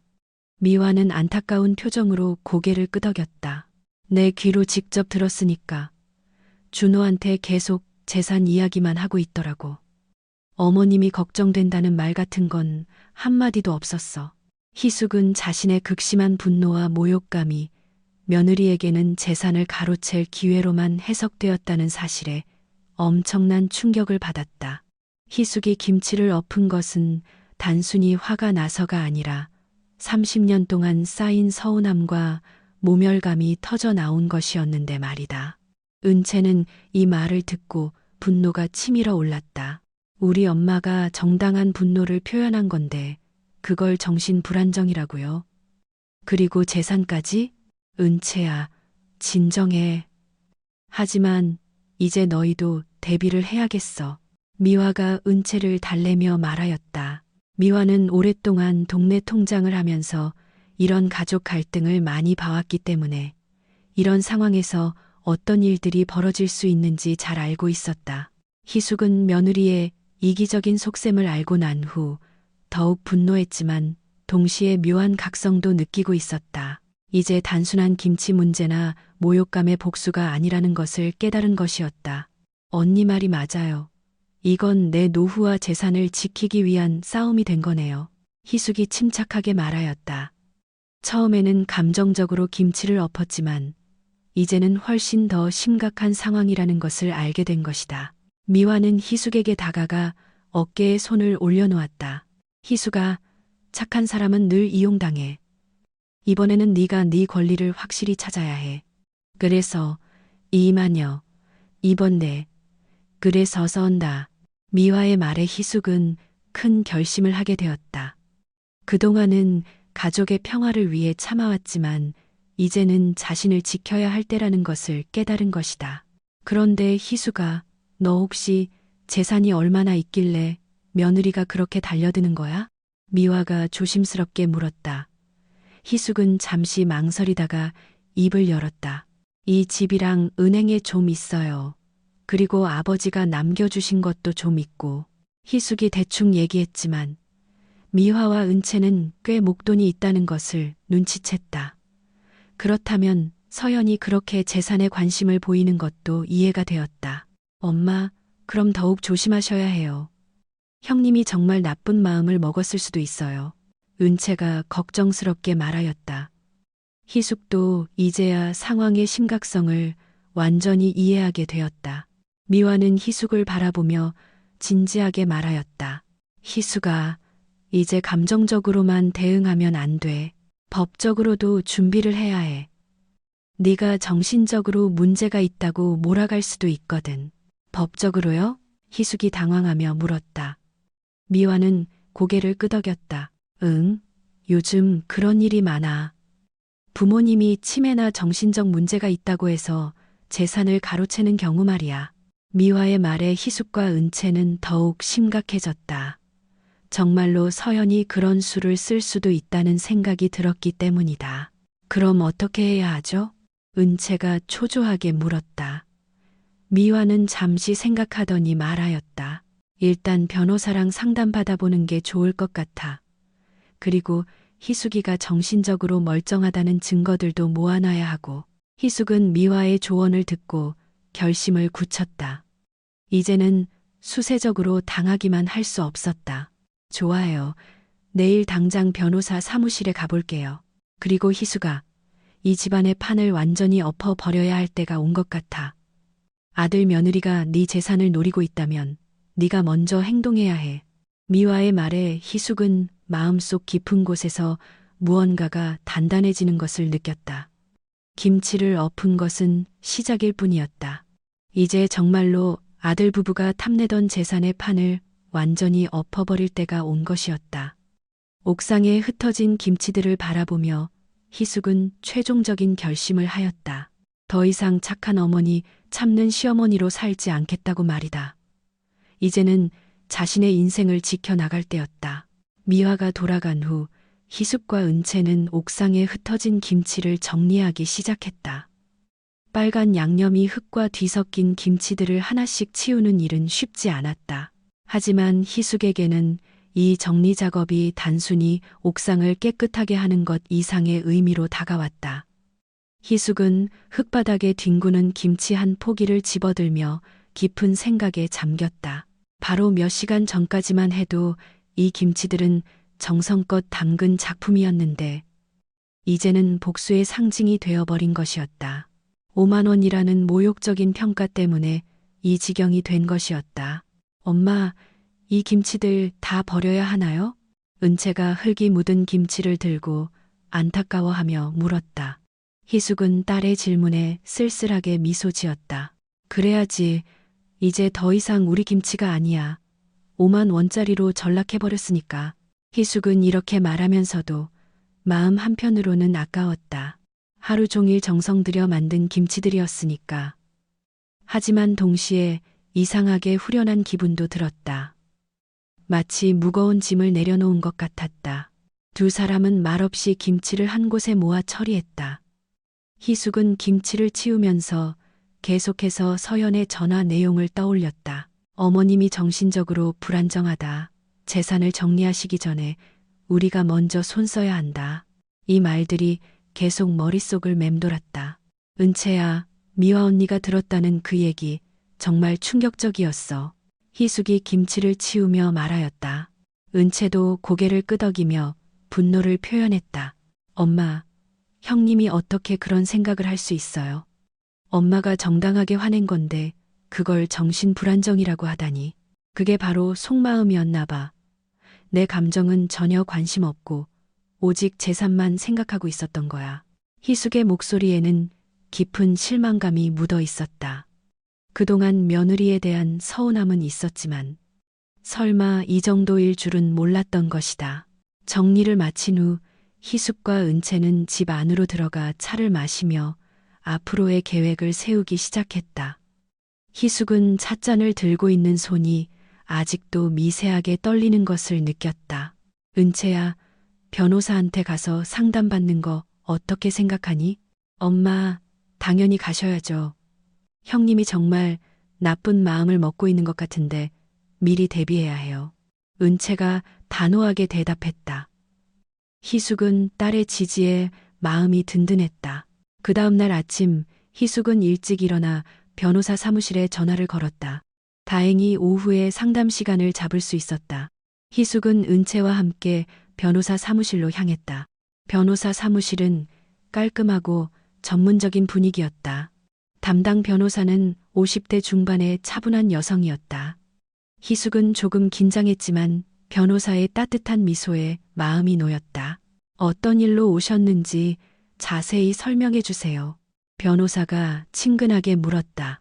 미화는 안타까운 표정으로 고개를 끄덕였다. 내 귀로 직접 들었으니까. 준호한테 계속 재산 이야기만 하고 있더라고. 어머님이 걱정된다는 말 같은 건 한마디도 없었어. 희숙은 자신의 극심한 분노와 모욕감이 며느리에게는 재산을 가로챌 기회로만 해석되었다는 사실에 엄청난 충격을 받았다. 희숙이 김치를 엎은 것은 단순히 화가 나서가 아니라 30년 동안 쌓인 서운함과 모멸감이 터져 나온 것이었는데 말이다. 은채는 이 말을 듣고 분노가 치밀어 올랐다. 우리 엄마가 정당한 분노를 표현한 건데 그걸 정신불안정이라고요. 그리고 재산까지? 은채야, 진정해. 하지만 이제 너희도 대비를 해야겠어. 미화가 은채를 달래며 말하였다. 미화는 오랫동안 동네 통장을 하면서 이런 가족 갈등을 많이 봐왔기 때문에 이런 상황에서 어떤 일들이 벌어질 수 있는지 잘 알고 있었다. 희숙은 며느리의 이기적인 속셈을 알고 난 후 더욱 분노했지만 동시에 묘한 각성도 느끼고 있었다. 이제 단순한 김치 문제나 모욕감의 복수가 아니라는 것을 깨달은 것이었다. 언니 말이 맞아요. 이건 내 노후와 재산을 지키기 위한 싸움이 된 거네요. 희숙이 침착하게 말하였다. 처음에는 감정적으로 김치를 엎었지만 이제는 훨씬 더 심각한 상황이라는 것을 알게 된 것이다. 미화는 희숙에게 다가가 어깨에 손을 올려놓았다. 희숙아, 착한 사람은 늘 이용당해. 이번에는 네가 네 권리를 확실히 찾아야 해. 그래서 이만여, 이번 내, 그래서 선다. 미화의 말에 희숙은 큰 결심을 하게 되었다. 그동안은 가족의 평화를 위해 참아왔지만 이제는 자신을 지켜야 할 때라는 것을 깨달은 것이다. 그런데 희숙아, 너 혹시 재산이 얼마나 있길래 며느리가 그렇게 달려드는 거야? 미화가 조심스럽게 물었다. 희숙은 잠시 망설이다가 입을 열었다. 이 집이랑 은행에 좀 있어요. 그리고 아버지가 남겨주신 것도 좀 있고. 희숙이 대충 얘기했지만 미화와 은채는 꽤 목돈이 있다는 것을 눈치챘다. 그렇다면 서연이 그렇게 재산에 관심을 보이는 것도 이해가 되었다. 엄마, 그럼 더욱 조심하셔야 해요. 형님이 정말 나쁜 마음을 먹었을 수도 있어요. 은채가 걱정스럽게 말하였다. 희숙도 이제야 상황의 심각성을 완전히 이해하게 되었다. 미화는 희숙을 바라보며 진지하게 말하였다. 희숙아, 이제 감정적으로만 대응하면 안 돼. 법적으로도 준비를 해야 해. 네가 정신적으로 문제가 있다고 몰아갈 수도 있거든. 법적으로요? 희숙이 당황하며 물었다. 미화는 고개를 끄덕였다. 응, 요즘 그런 일이 많아. 부모님이 치매나 정신적 문제가 있다고 해서 재산을 가로채는 경우 말이야. 미화의 말에 희숙과 은채는 더욱 심각해졌다. 정말로 서연이 그런 수를 쓸 수도 있다는 생각이 들었기 때문이다. 그럼 어떻게 해야 하죠? 은채가 초조하게 물었다. 미화는 잠시 생각하더니 말하였다. 일단 변호사랑 상담받아보는 게 좋을 것 같아. 그리고 희숙이가 정신적으로 멀쩡하다는 증거들도 모아놔야 하고. 희숙은 미화의 조언을 듣고 결심을 굳혔다. 이제는 수세적으로 당하기만 할 수 없었다. 좋아요. 내일 당장 변호사 사무실에 가볼게요. 그리고 희숙아, 이 집안의 판을 완전히 엎어버려야 할 때가 온 것 같아. 아들 며느리가 네 재산을 노리고 있다면 네가 먼저 행동해야 해. 미화의 말에 희숙은 마음속 깊은 곳에서 무언가가 단단해지는 것을 느꼈다. 김치를 엎은 것은 시작일 뿐이었다. 이제 정말로 아들 부부가 탐내던 재산의 판을 완전히 엎어버릴 때가 온 것이었다. 옥상에 흩어진 김치들을 바라보며 희숙은 최종적인 결심을 하였다. 더 이상 착한 어머니, 참는 시어머니로 살지 않겠다고 말이다. 이제는 자신의 인생을 지켜나갈 때였다. 미화가 돌아간 후 희숙과 은채는 옥상에 흩어진 김치를 정리하기 시작했다. 빨간 양념이 흙과 뒤섞인 김치들을 하나씩 치우는 일은 쉽지 않았다. 하지만 희숙에게는 이 정리 작업이 단순히 옥상을 깨끗하게 하는 것 이상의 의미로 다가왔다. 희숙은 흙바닥에 뒹구는 김치 한 포기를 집어들며 깊은 생각에 잠겼다. 바로 몇 시간 전까지만 해도 이 김치들은 정성껏 담근 작품이었는데 이제는 복수의 상징이 되어버린 것이었다. 5만 원이라는 모욕적인 평가 때문에 이 지경이 된 것이었다. 엄마, 이 김치들 다 버려야 하나요? 은채가 흙이 묻은 김치를 들고 안타까워하며 물었다. 희숙은 딸의 질문에 쓸쓸하게 미소 지었다. 그래야지. 이제 더 이상 우리 김치가 아니야. 5만 원짜리로 전락해버렸으니까. 희숙은 이렇게 말하면서도 마음 한편으로는 아까웠다. 하루 종일 정성 들여 만든 김치들이었으니까. 하지만 동시에 이상하게 후련한 기분도 들었다. 마치 무거운 짐을 내려놓은 것 같았다. 두 사람은 말없이 김치를 한 곳에 모아 처리했다. 희숙은 김치를 치우면서 계속해서 서연의 전화 내용을 떠올렸다. 어머님이 정신적으로 불안정하다. 재산을 정리하시기 전에 우리가 먼저 손 써야 한다. 이 말들이 계속 머릿속을 맴돌았다. 은채야, 미화 언니가 들었다는 그 얘기 정말 충격적이었어. 희숙이 김치를 치우며 말하였다. 은채도 고개를 끄덕이며 분노를 표현했다. 엄마, 형님이 어떻게 그런 생각을 할 수 있어요? 엄마가 정당하게 화낸 건데 그걸 정신불안정이라고 하다니. 그게 바로 속마음이었나 봐. 내 감정은 전혀 관심 없고 오직 재산만 생각하고 있었던 거야. 희숙의 목소리에는 깊은 실망감이 묻어 있었다. 그동안 며느리에 대한 서운함은 있었지만 설마 이 정도일 줄은 몰랐던 것이다. 정리를 마친 후 희숙과 은채는 집 안으로 들어가 차를 마시며 앞으로의 계획을 세우기 시작했다. 희숙은 찻잔을 들고 있는 손이 아직도 미세하게 떨리는 것을 느꼈다. 은채야, 변호사한테 가서 상담받는 거 어떻게 생각하니? 엄마, 당연히 가셔야죠. 형님이 정말 나쁜 마음을 먹고 있는 것 같은데 미리 대비해야 해요. 은채가 단호하게 대답했다. 희숙은 딸의 지지에 마음이 든든했다. 그 다음날 아침 희숙은 일찍 일어나 변호사 사무실에 전화를 걸었다. 다행히 오후에 상담 시간을 잡을 수 있었다. 희숙은 은채와 함께 변호사 사무실로 향했다. 변호사 사무실은 깔끔하고 전문적인 분위기였다. 담당 변호사는 50대 중반의 차분한 여성이었다. 희숙은 조금 긴장했지만 변호사의 따뜻한 미소에 마음이 놓였다. 어떤 일로 오셨는지 자세히 설명해 주세요. 변호사가 친근하게 물었다.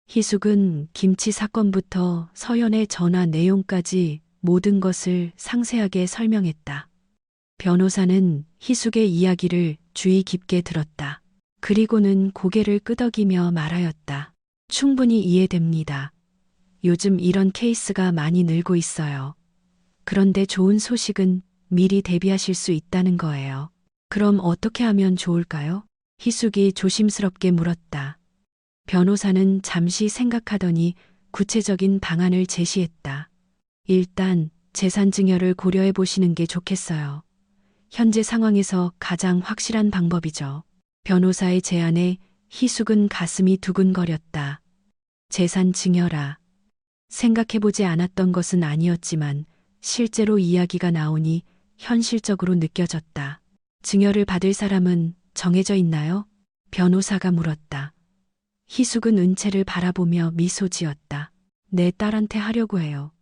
희숙은 김치 사건부터 서연의 전화 내용까지 모든 것을 상세하게 설명했다. 변호사는 희숙의 이야기를 주의 깊게 들었다. 그리고는 고개를 끄덕이며 말하였다. 충분히 이해됩니다. 요즘 이런 케이스가 많이 늘고 있어요. 그런데 좋은 소식은 미리 대비하실 수 있다는 거예요. 그럼 어떻게 하면 좋을까요? 희숙이 조심스럽게 물었다. 변호사는 잠시 생각하더니 구체적인 방안을 제시했다. 일단 재산 증여를 고려해 보시는 게 좋겠어요. 현재 상황에서 가장 확실한 방법이죠. 변호사의 제안에 희숙은 가슴이 두근거렸다. 재산 증여라. 생각해보지 않았던 것은 아니었지만 실제로 이야기가 나오니 현실적으로 느껴졌다. 증여를 받을 사람은 정해져 있나요? 변호사가 물었다. 희숙은 은채를 바라보며 미소 지었다. 내 딸한테 하려고 해요.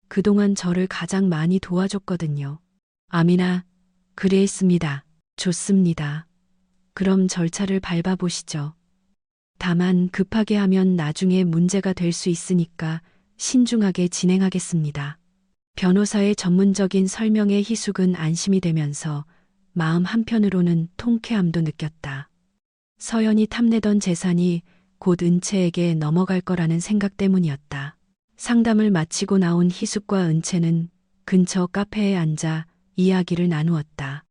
그동안 저를 가장 많이 도와줬거든요. 아미나, 그래했습니다. 좋습니다. 그럼 절차를 밟아보시죠. 다만 급하게 하면 나중에 문제가 될 수 있으니까 신중하게 진행하겠습니다. 변호사의 전문적인 설명에 희숙은 안심이 되면서 마음 한편으로는 통쾌함도 느꼈다. 서연이 탐내던 재산이 곧 은채에게 넘어갈 거라는 생각 때문이었다. 상담을 마치고 나온 희숙과 은채는 근처 카페에 앉아 이야기를 나누었다.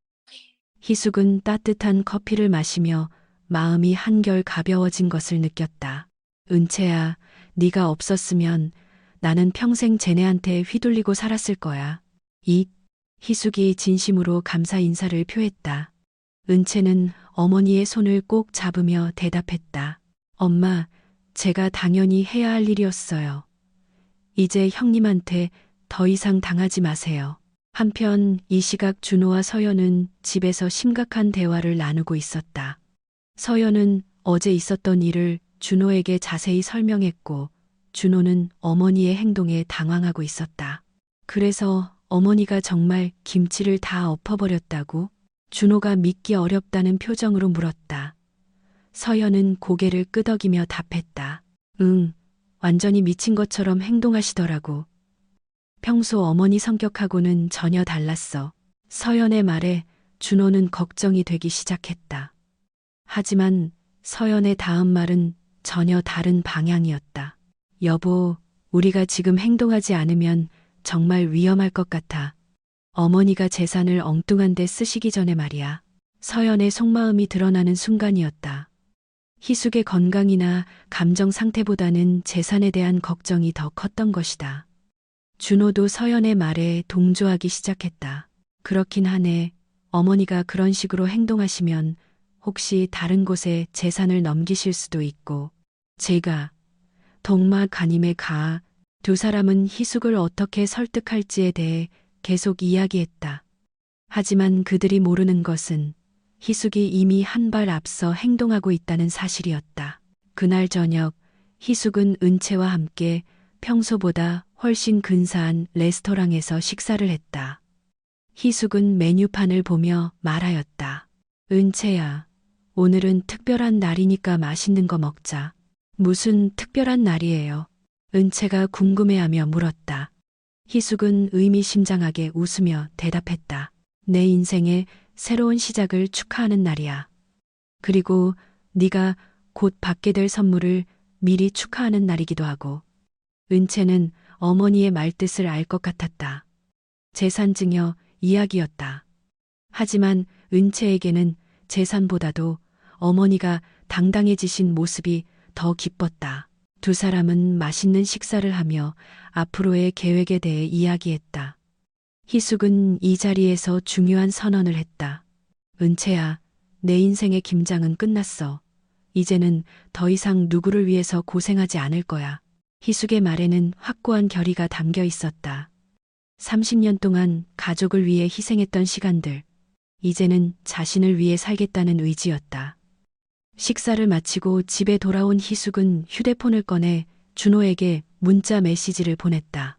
희숙은 따뜻한 커피를 마시며 마음이 한결 가벼워진 것을 느꼈다. 은채야, 네가 없었으면 나는 평생 쟤네한테 휘둘리고 살았을 거야. 희숙이 진심으로 감사 인사를 표했다. 은채는 어머니의 손을 꼭 잡으며 대답했다. 엄마, 제가 당연히 해야 할 일이었어요. 이제 형님한테 더 이상 당하지 마세요. 한편 이 시각 준호와 서연은 집에서 심각한 대화를 나누고 있었다. 서연은 어제 있었던 일을 준호에게 자세히 설명했고 준호는 어머니의 행동에 당황하고 있었다. 그래서 어머니가 정말 김치를 다 엎어버렸다고? 준호가 믿기 어렵다는 표정으로 물었다. 서연은 고개를 끄덕이며 답했다. 응, 완전히 미친 것처럼 행동하시더라고. 평소 어머니 성격하고는 전혀 달랐어. 서연의 말에 준호는 걱정이 되기 시작했다. 하지만 서연의 다음 말은 전혀 다른 방향이었다. 여보, 우리가 지금 행동하지 않으면 정말 위험할 것 같아. 어머니가 재산을 엉뚱한 데 쓰시기 전에 말이야. 서연의 속마음이 드러나는 순간이었다. 희숙의 건강이나 감정 상태보다는 재산에 대한 걱정이 더 컸던 것이다. 준호도 서연의 말에 동조하기 시작했다. 그렇긴 하네. 어머니가 그런 식으로 행동하시면 혹시 다른 곳에 재산을 넘기실 수도 있고. 제가 동마 가님의 가 두 사람은 희숙을 어떻게 설득할지에 대해 계속 이야기했다. 하지만 그들이 모르는 것은 희숙이 이미 한 발 앞서 행동하고 있다는 사실이었다. 그날 저녁 희숙은 은채와 함께 평소보다 훨씬 근사한 레스토랑에서 식사를 했다. 희숙은 메뉴판을 보며 말하였다. 은채야, 오늘은 특별한 날이니까 맛있는 거 먹자. 무슨 특별한 날이에요? 은채가 궁금해하며 물었다. 희숙은 의미심장하게 웃으며 대답했다. 내 인생의 새로운 시작을 축하하는 날이야. 그리고 네가 곧 받게 될 선물을 미리 축하하는 날이기도 하고. 은채는 어머니의 말뜻을 알 것 같았다. 재산 증여 이야기였다. 하지만 은채에게는 재산보다도 어머니가 당당해지신 모습이 더 기뻤다. 두 사람은 맛있는 식사를 하며 앞으로의 계획에 대해 이야기했다. 희숙은 이 자리에서 중요한 선언을 했다. 은채야, 내 인생의 김장은 끝났어. 이제는 더 이상 누구를 위해서 고생하지 않을 거야. 희숙의 말에는 확고한 결의가 담겨 있었다. 30년 동안 가족을 위해 희생했던 시간들, 이제는 자신을 위해 살겠다는 의지였다. 식사를 마치고 집에 돌아온 희숙은 휴대폰을 꺼내 준호에게 문자 메시지를 보냈다.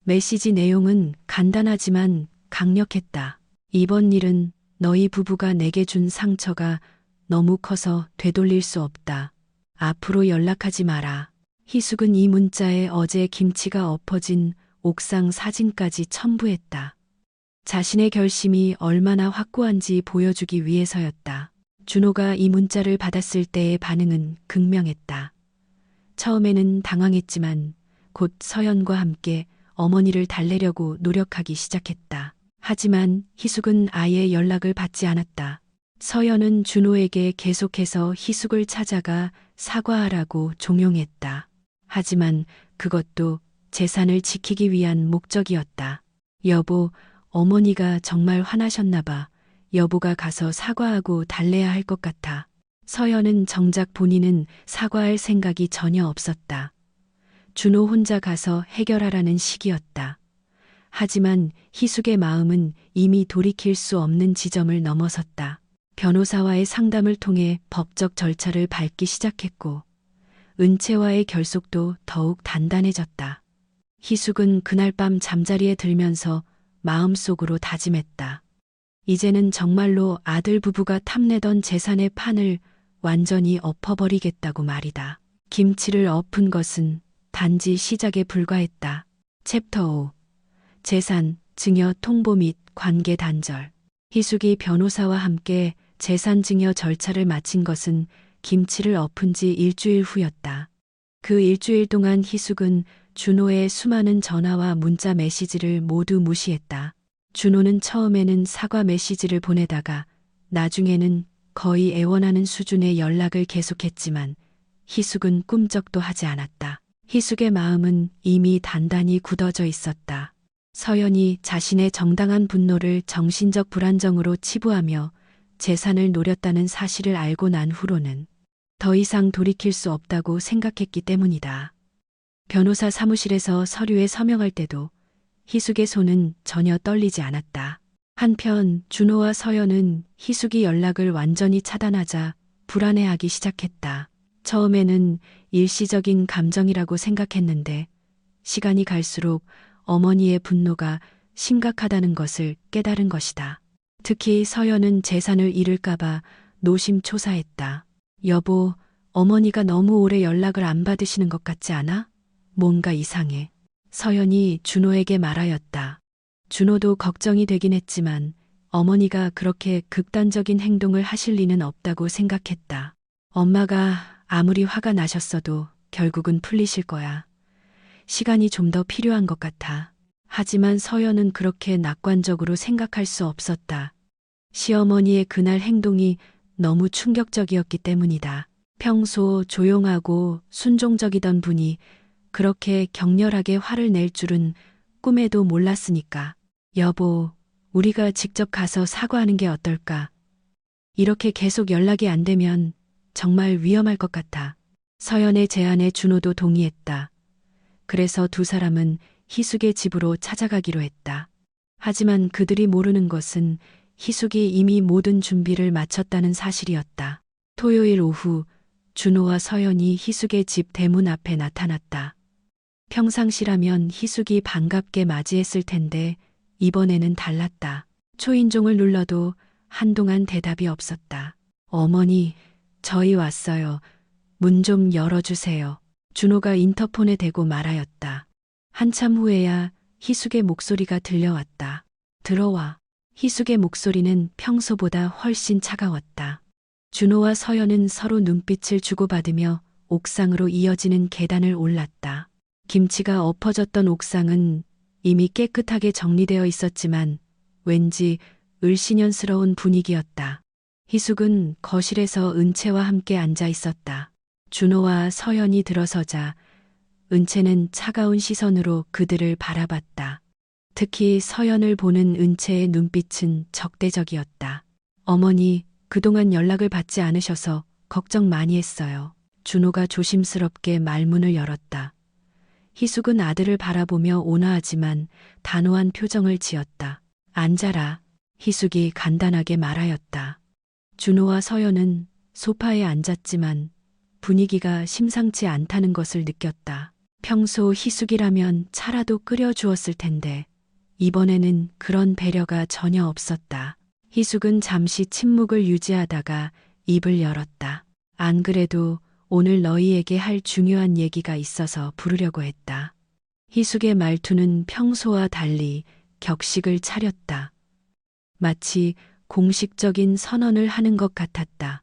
메시지 내용은 간단하지만 강력했다. 이번 일은 너희 부부가 내게 준 상처가 너무 커서 되돌릴 수 없다. 앞으로 연락하지 마라. 희숙은 이 문자에 어제 김치가 엎어진 옥상 사진까지 첨부했다. 자신의 결심이 얼마나 확고한지 보여주기 위해서였다. 준호가 이 문자를 받았을 때의 반응은 극명했다. 처음에는 당황했지만 곧 서연과 함께 어머니를 달래려고 노력하기 시작했다. 하지만 희숙은 아예 연락을 받지 않았다. 서연은 준호에게 계속해서 희숙을 찾아가 사과하라고 종용했다. 하지만 그것도 재산을 지키기 위한 목적이었다. 여보, 어머니가 정말 화나셨나 봐. 여보가 가서 사과하고 달래야 할 것 같아. 서연은 정작 본인은 사과할 생각이 전혀 없었다. 준호 혼자 가서 해결하라는 식이었다. 하지만 희숙의 마음은 이미 돌이킬 수 없는 지점을 넘어섰다. 변호사와의 상담을 통해 법적 절차를 밟기 시작했고 은채와의 결속도 더욱 단단해졌다. 희숙은 그날 밤 잠자리에 들면서 마음속으로 다짐했다. 이제는 정말로 아들 부부가 탐내던 재산의 판을 완전히 엎어버리겠다고 말이다. 김치를 엎은 것은 단지 시작에 불과했다. 챕터 5. 재산, 증여 통보 및 관계 단절. 희숙이 변호사와 함께 재산 증여 절차를 마친 것은 김치를 엎은 지 일주일 후였다. 그 일주일 동안 희숙은 준호의 수많은 전화와 문자 메시지를 모두 무시했다. 준호는 처음에는 사과 메시지를 보내다가 나중에는 거의 애원하는 수준의 연락을 계속했지만 희숙은 꿈쩍도 하지 않았다. 희숙의 마음은 이미 단단히 굳어져 있었다. 서연이 자신의 정당한 분노를 정신적 불안정으로 치부하며 재산을 노렸다는 사실을 알고 난 후로는 더 이상 돌이킬 수 없다고 생각했기 때문이다. 변호사 사무실에서 서류에 서명할 때도 희숙의 손은 전혀 떨리지 않았다. 한편 준호와 서연은 희숙이 연락을 완전히 차단하자 불안해하기 시작했다. 처음에는 일시적인 감정이라고 생각했는데 시간이 갈수록 어머니의 분노가 심각하다는 것을 깨달은 것이다. 특히 서연은 재산을 잃을까봐 노심초사했다. 여보, 어머니가 너무 오래 연락을 안 받으시는 것 같지 않아? 뭔가 이상해. 서연이 준호에게 말하였다. 준호도 걱정이 되긴 했지만 어머니가 그렇게 극단적인 행동을 하실 리는 없다고 생각했다. 엄마가 아무리 화가 나셨어도 결국은 풀리실 거야. 시간이 좀 더 필요한 것 같아. 하지만 서연은 그렇게 낙관적으로 생각할 수 없었다. 시어머니의 그날 행동이 너무 충격적이었기 때문이다. 평소 조용하고 순종적이던 분이 그렇게 격렬하게 화를 낼 줄은 꿈에도 몰랐으니까. 여보, 우리가 직접 가서 사과하는 게 어떨까? 이렇게 계속 연락이 안 되면 정말 위험할 것 같아. 서연의 제안에 준호도 동의했다. 그래서 두 사람은 희숙의 집으로 찾아가기로 했다. 하지만 그들이 모르는 것은 희숙이 이미 모든 준비를 마쳤다는 사실이었다. 토요일 오후 준호와 서연이 희숙의 집 대문 앞에 나타났다. 평상시라면 희숙이 반갑게 맞이했을 텐데 이번에는 달랐다. 초인종을 눌러도 한동안 대답이 없었다. 어머니, 저희 왔어요. 문 좀 열어주세요. 준호가 인터폰에 대고 말하였다. 한참 후에야 희숙의 목소리가 들려왔다. 들어와. 희숙의 목소리는 평소보다 훨씬 차가웠다. 준호와 서연은 서로 눈빛을 주고받으며 옥상으로 이어지는 계단을 올랐다. 김치가 엎어졌던 옥상은 이미 깨끗하게 정리되어 있었지만 왠지 을씨년스러운 분위기였다. 희숙은 거실에서 은채와 함께 앉아 있었다. 준호와 서연이 들어서자 은채는 차가운 시선으로 그들을 바라봤다. 특히 서연을 보는 은채의 눈빛은 적대적이었다. 어머니, 그동안 연락을 받지 않으셔서 걱정 많이 했어요. 준호가 조심스럽게 말문을 열었다. 희숙은 아들을 바라보며 온화하지만 단호한 표정을 지었다. 앉아라. 희숙이 간단하게 말하였다. 준호와 서연은 소파에 앉았지만 분위기가 심상치 않다는 것을 느꼈다. 평소 희숙이라면 차라도 끓여주었을 텐데 이번에는 그런 배려가 전혀 없었다. 희숙은 잠시 침묵을 유지하다가 입을 열었다. 안 그래도 오늘 너희에게 할 중요한 얘기가 있어서 부르려고 했다. 희숙의 말투는 평소와 달리 격식을 차렸다. 마치 공식적인 선언을 하는 것 같았다.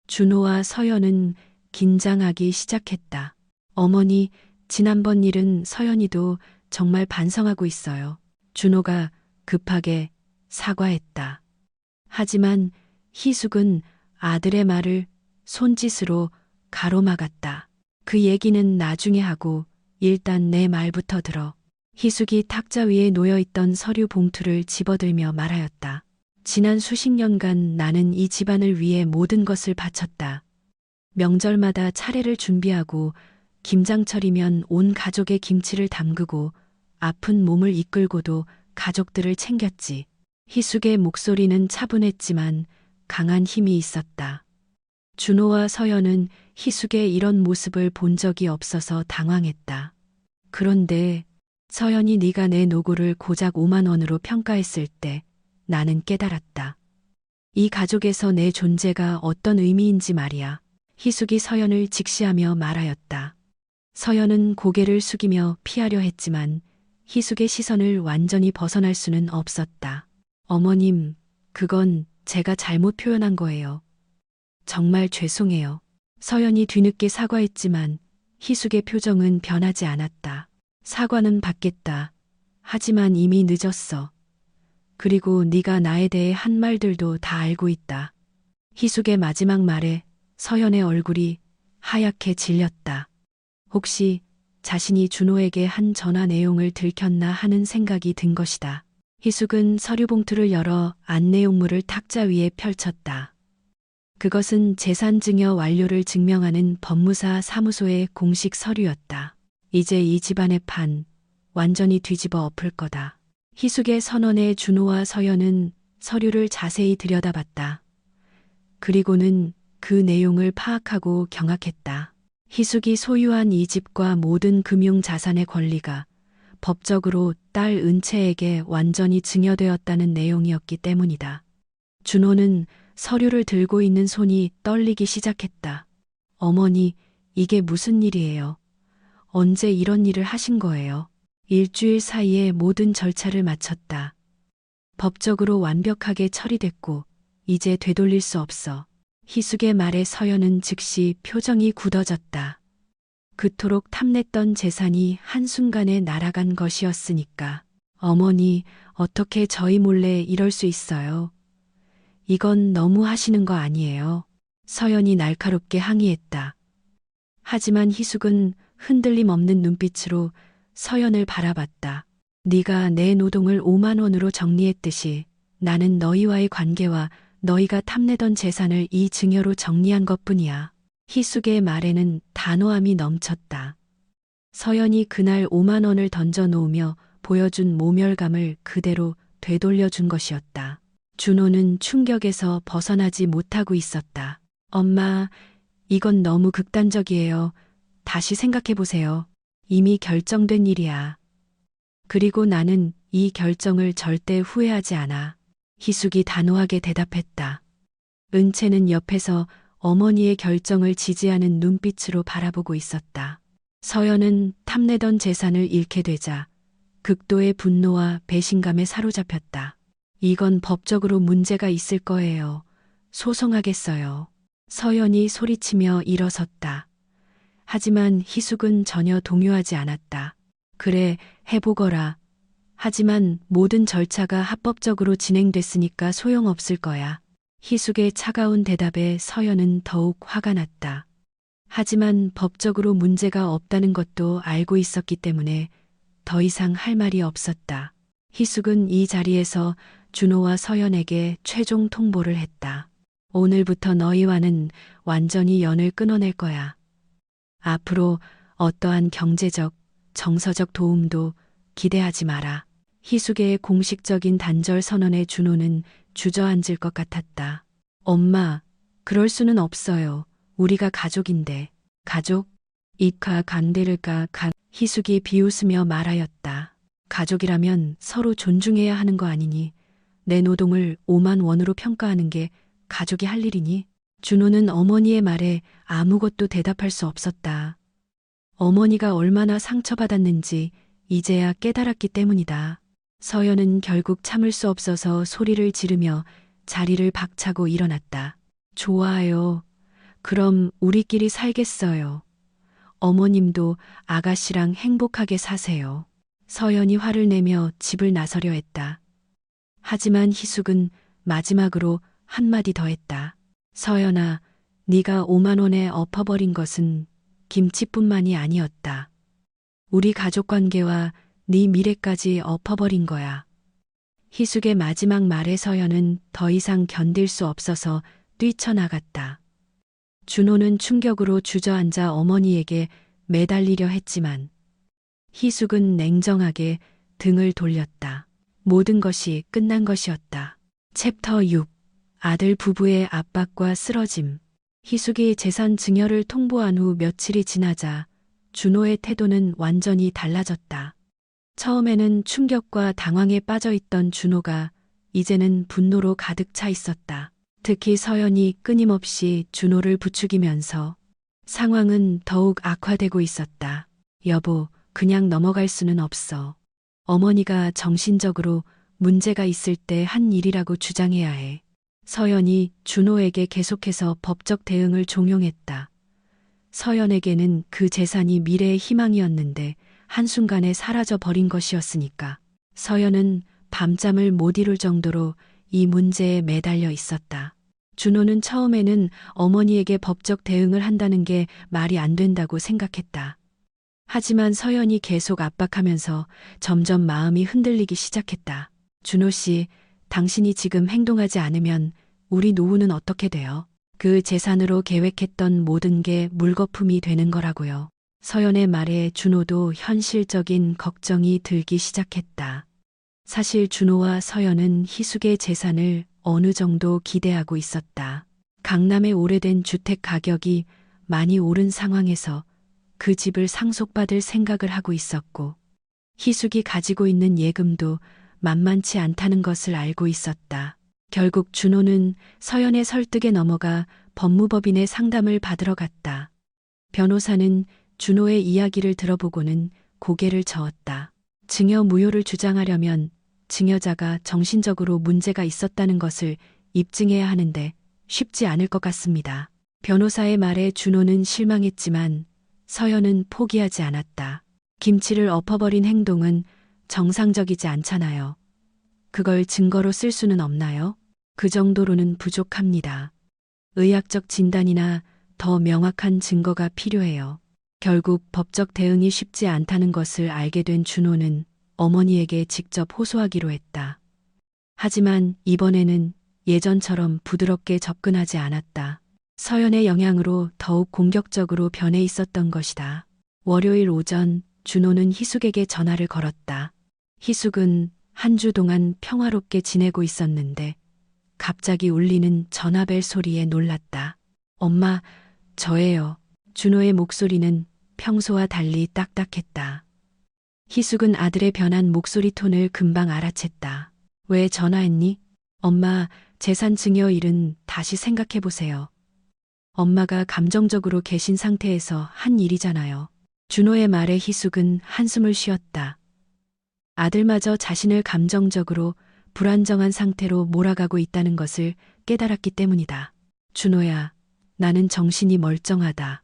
준호와 서연은 긴장하기 시작했다. 어머니, 지난번 일은 서연이도 정말 반성하고 있어요. 준호가 급하게 사과했다. 하지만 희숙은 아들의 말을 손짓으로 가로막았다. 그 얘기는 나중에 하고 일단 내 말부터 들어. 희숙이 탁자 위에 놓여있던 서류 봉투를 집어들며 말하였다. 지난 수십 년간 나는 이 집안을 위해 모든 것을 바쳤다. 명절마다 차례를 준비하고 김장철이면 온 가족의 김치를 담그고 아픈 몸을 이끌고도 가족들을 챙겼지. 희숙의 목소리는 차분했지만 강한 힘이 있었다. 준호와 서연은 희숙의 이런 모습을 본 적이 없어서 당황했다. 그런데 서연이 네가 내 노고를 고작 5만 원으로 평가했을 때 나는 깨달았다. 이 가족에서 내 존재가 어떤 의미인지 말이야. 희숙이 서연을 직시하며 말하였다. 서연은 고개를 숙이며 피하려 했지만 희숙의 시선을 완전히 벗어날 수는 없었다. 어머님, 그건 제가 잘못 표현한 거예요. 정말 죄송해요. 서연이 뒤늦게 사과했지만 희숙의 표정은 변하지 않았다. 사과는 받겠다. 하지만 이미 늦었어. 그리고 네가 나에 대해 한 말들도 다 알고 있다. 희숙의 마지막 말에 서연의 얼굴이 하얗게 질렸다. 혹시 자신이 준호에게 한 전화 내용을 들켰나 하는 생각이 든 것이다. 희숙은 서류 봉투를 열어 안내용물을 탁자 위에 펼쳤다. 그것은 재산증여 완료를 증명하는 법무사 사무소의 공식 서류였다. 이제 이 집안의 판 완전히 뒤집어 엎을 거다. 희숙의 선언에 준호와 서연은 서류를 자세히 들여다봤다. 그리고는 그 내용을 파악하고 경악했다. 희숙이 소유한 이 집과 모든 금융 자산의 권리가 법적으로 딸 은채에게 완전히 증여되었다는 내용이었기 때문이다. 준호는 서류를 들고 있는 손이 떨리기 시작했다. 어머니, 이게 무슨 일이에요? 언제 이런 일을 하신 거예요? 일주일 사이에 모든 절차를 마쳤다. 법적으로 완벽하게 처리됐고 이제 되돌릴 수 없어. 희숙의 말에 서연은 즉시 표정이 굳어졌다. 그토록 탐냈던 재산이 한순간에 날아간 것이었으니까. 어머니, 어떻게 저희 몰래 이럴 수 있어요? 이건 너무 하시는 거 아니에요? 서연이 날카롭게 항의했다. 하지만 희숙은 흔들림 없는 눈빛으로 서연을 바라봤다. 네가 내 노동을 5만 원으로 정리했듯이 나는 너희와의 관계와 너희가 탐내던 재산을 이 증여로 정리한 것뿐이야. 희숙의 말에는 단호함이 넘쳤다. 서연이 그날 5만 원을 던져놓으며 보여준 모멸감을 그대로 되돌려준 것이었다. 준호는 충격에서 벗어나지 못하고 있었다. 엄마, 이건 너무 극단적이에요. 다시 생각해보세요. 이미 결정된 일이야. 그리고 나는 이 결정을 절대 후회하지 않아. 희숙이 단호하게 대답했다. 은채는 옆에서 어머니의 결정을 지지하는 눈빛으로 바라보고 있었다. 서연은 탐내던 재산을 잃게 되자 극도의 분노와 배신감에 사로잡혔다. 이건 법적으로 문제가 있을 거예요. 소송하겠어요. 서연이 소리치며 일어섰다. 하지만 희숙은 전혀 동요하지 않았다. 그래, 해보거라. 하지만 모든 절차가 합법적으로 진행됐으니까 소용없을 거야. 희숙의 차가운 대답에 서연은 더욱 화가 났다. 하지만 법적으로 문제가 없다는 것도 알고 있었기 때문에 더 이상 할 말이 없었다. 희숙은 이 자리에서 준호와 서연에게 최종 통보를 했다. 오늘부터 너희와는 완전히 연을 끊어낼 거야. 앞으로 어떠한 경제적, 정서적 도움도 기대하지 마라. 희숙의 공식적인 단절 선언에 준호는 주저앉을 것 같았다. 엄마, 그럴 수는 없어요. 우리가 가족인데. 가족? 이카 강대를까 희숙이 비웃으며 말하였다. 가족이라면 서로 존중해야 하는 거 아니니? 내 노동을 5만 원으로 평가하는 게 가족이 할 일이니? 준호는 어머니의 말에 아무것도 대답할 수 없었다. 어머니가 얼마나 상처받았는지 이제야 깨달았기 때문이다. 서연은 결국 참을 수 없어서 소리를 지르며 자리를 박차고 일어났다. 좋아요. 그럼 우리끼리 살겠어요. 어머님도 아가씨랑 행복하게 사세요. 서연이 화를 내며 집을 나서려 했다. 하지만 희숙은 마지막으로 한마디 더 했다. 서연아, 네가 5만 원에 엎어버린 것은 김치뿐만이 아니었다. 우리 가족관계와 네 미래까지 엎어버린 거야. 희숙의 마지막 말에 서연은 더 이상 견딜 수 없어서 뛰쳐나갔다. 준호는 충격으로 주저앉아 어머니에게 매달리려 했지만 희숙은 냉정하게 등을 돌렸다. 모든 것이 끝난 것이었다. 챕터 6. 아들 부부의 압박과 쓰러짐. 희숙이 재산 증여를 통보한 후 며칠이 지나자 준호의 태도는 완전히 달라졌다. 처음에는 충격과 당황에 빠져 있던 준호가 이제는 분노로 가득 차 있었다. 특히 서연이 끊임없이 준호를 부추기면서 상황은 더욱 악화되고 있었다. 여보, 그냥 넘어갈 수는 없어. 어머니가 정신적으로 문제가 있을 때 한 일이라고 주장해야 해. 서연이 준호에게 계속해서 법적 대응을 종용했다. 서연에게는 그 재산이 미래의 희망이었는데 한순간에 사라져 버린 것이었으니까. 서연은 밤잠을 못 이룰 정도로 이 문제에 매달려 있었다. 준호는 처음에는 어머니에게 법적 대응을 한다는 게 말이 안 된다고 생각했다. 하지만 서연이 계속 압박하면서 점점 마음이 흔들리기 시작했다. 준호 씨, 당신이 지금 행동하지 않으면 우리 노후는 어떻게 돼요? 그 재산으로 계획했던 모든 게 물거품이 되는 거라고요. 서연의 말에 준호도 현실적인 걱정이 들기 시작했다. 사실 준호와 서연은 희숙의 재산을 어느 정도 기대하고 있었다. 강남의 오래된 주택 가격이 많이 오른 상황에서 그 집을 상속받을 생각을 하고 있었고, 희숙이 가지고 있는 예금도 만만치 않다는 것을 알고 있었다. 결국 준호는 서연의 설득에 넘어가 법무법인의 상담을 받으러 갔다. 변호사는 준호의 이야기를 들어보고는 고개를 저었다. 증여 무효를 주장하려면 증여자가 정신적으로 문제가 있었다는 것을 입증해야 하는데 쉽지 않을 것 같습니다. 변호사의 말에 준호는 실망했지만 서연은 포기하지 않았다. 김치를 엎어버린 행동은 정상적이지 않잖아요. 그걸 증거로 쓸 수는 없나요? 그 정도로는 부족합니다. 의학적 진단이나 더 명확한 증거가 필요해요. 결국 법적 대응이 쉽지 않다는 것을 알게 된 준호는 어머니에게 직접 호소하기로 했다. 하지만 이번에는 예전처럼 부드럽게 접근하지 않았다. 서연의 영향으로 더욱 공격적으로 변해 있었던 것이다. 월요일 오전 준호는 희숙에게 전화를 걸었다. 희숙은 한 주 동안 평화롭게 지내고 있었는데 갑자기 울리는 전화벨 소리에 놀랐다. 엄마, 저예요. 준호의 목소리는 평소와 달리 딱딱했다. 희숙은 아들의 변한 목소리 톤을 금방 알아챘다. 왜 전화했니? 엄마, 재산 증여 일은 다시 생각해보세요. 엄마가 감정적으로 계신 상태에서 한 일이잖아요. 준호의 말에 희숙은 한숨을 쉬었다. 아들마저 자신을 감정적으로 불안정한 상태로 몰아가고 있다는 것을 깨달았기 때문이다. 준호야, 나는 정신이 멀쩡하다.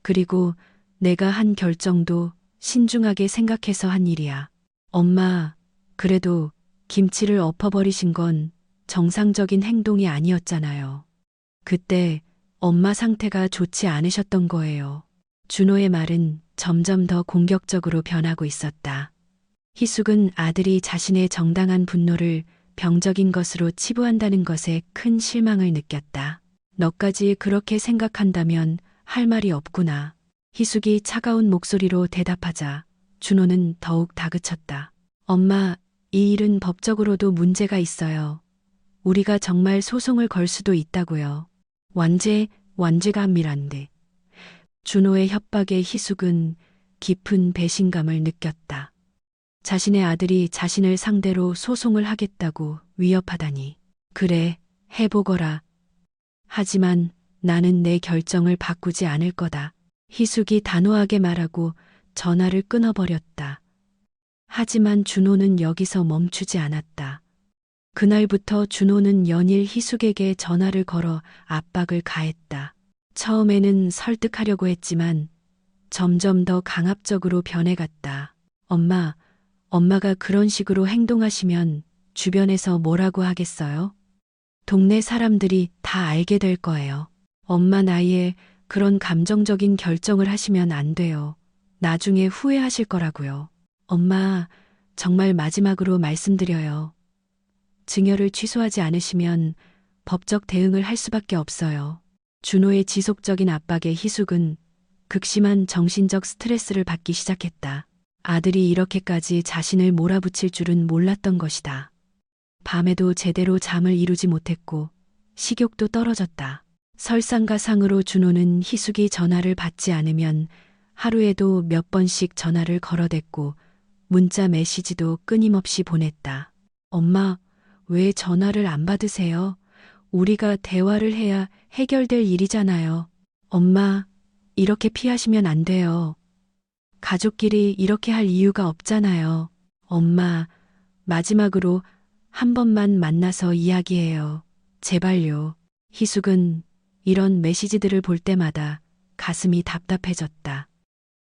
그리고 내가 한 결정도 신중하게 생각해서 한 일이야. 엄마, 그래도 김치를 엎어버리신 건 정상적인 행동이 아니었잖아요. 그때 엄마 상태가 좋지 않으셨던 거예요. 준호의 말은 점점 더 공격적으로 변하고 있었다. 희숙은 아들이 자신의 정당한 분노를 병적인 것으로 치부한다는 것에 큰 실망을 느꼈다. 너까지 그렇게 생각한다면 할 말이 없구나. 희숙이 차가운 목소리로 대답하자 준호는 더욱 다그쳤다. 엄마, 이 일은 법적으로도 문제가 있어요. 우리가 정말 소송을 걸 수도 있다고요. 완죄가 함이란데. 준호의 협박에 희숙은 깊은 배신감을 느꼈다. 자신의 아들이 자신을 상대로 소송을 하겠다고 위협하다니. 그래, 해보거라. 하지만 나는 내 결정을 바꾸지 않을 거다. 희숙이 단호하게 말하고 전화를 끊어버렸다. 하지만 준호는 여기서 멈추지 않았다. 그날부터 준호는 연일 희숙에게 전화를 걸어 압박을 가했다. 처음에는 설득하려고 했지만 점점 더 강압적으로 변해갔다. 엄마가 그런 식으로 행동하시면 주변에서 뭐라고 하겠어요? 동네 사람들이 다 알게 될 거예요. 엄마 나이에 그런 감정적인 결정을 하시면 안 돼요. 나중에 후회하실 거라고요. 엄마, 정말 마지막으로 말씀드려요. 증여를 취소하지 않으시면 법적 대응을 할 수밖에 없어요. 준호의 지속적인 압박에 희숙은 극심한 정신적 스트레스를 받기 시작했다. 아들이 이렇게까지 자신을 몰아붙일 줄은 몰랐던 것이다. 밤에도 제대로 잠을 이루지 못했고 식욕도 떨어졌다. 설상가상으로 준호는 희숙이 전화를 받지 않으면 하루에도 몇 번씩 전화를 걸어댔고 문자 메시지도 끊임없이 보냈다. 엄마, 왜 전화를 안 받으세요? 우리가 대화를 해야 해결될 일이잖아요. 엄마, 이렇게 피하시면 안 돼요. 가족끼리 이렇게 할 이유가 없잖아요. 엄마, 마지막으로 한 번만 만나서 이야기해요. 제발요. 희숙은 이런 메시지들을 볼 때마다 가슴이 답답해졌다.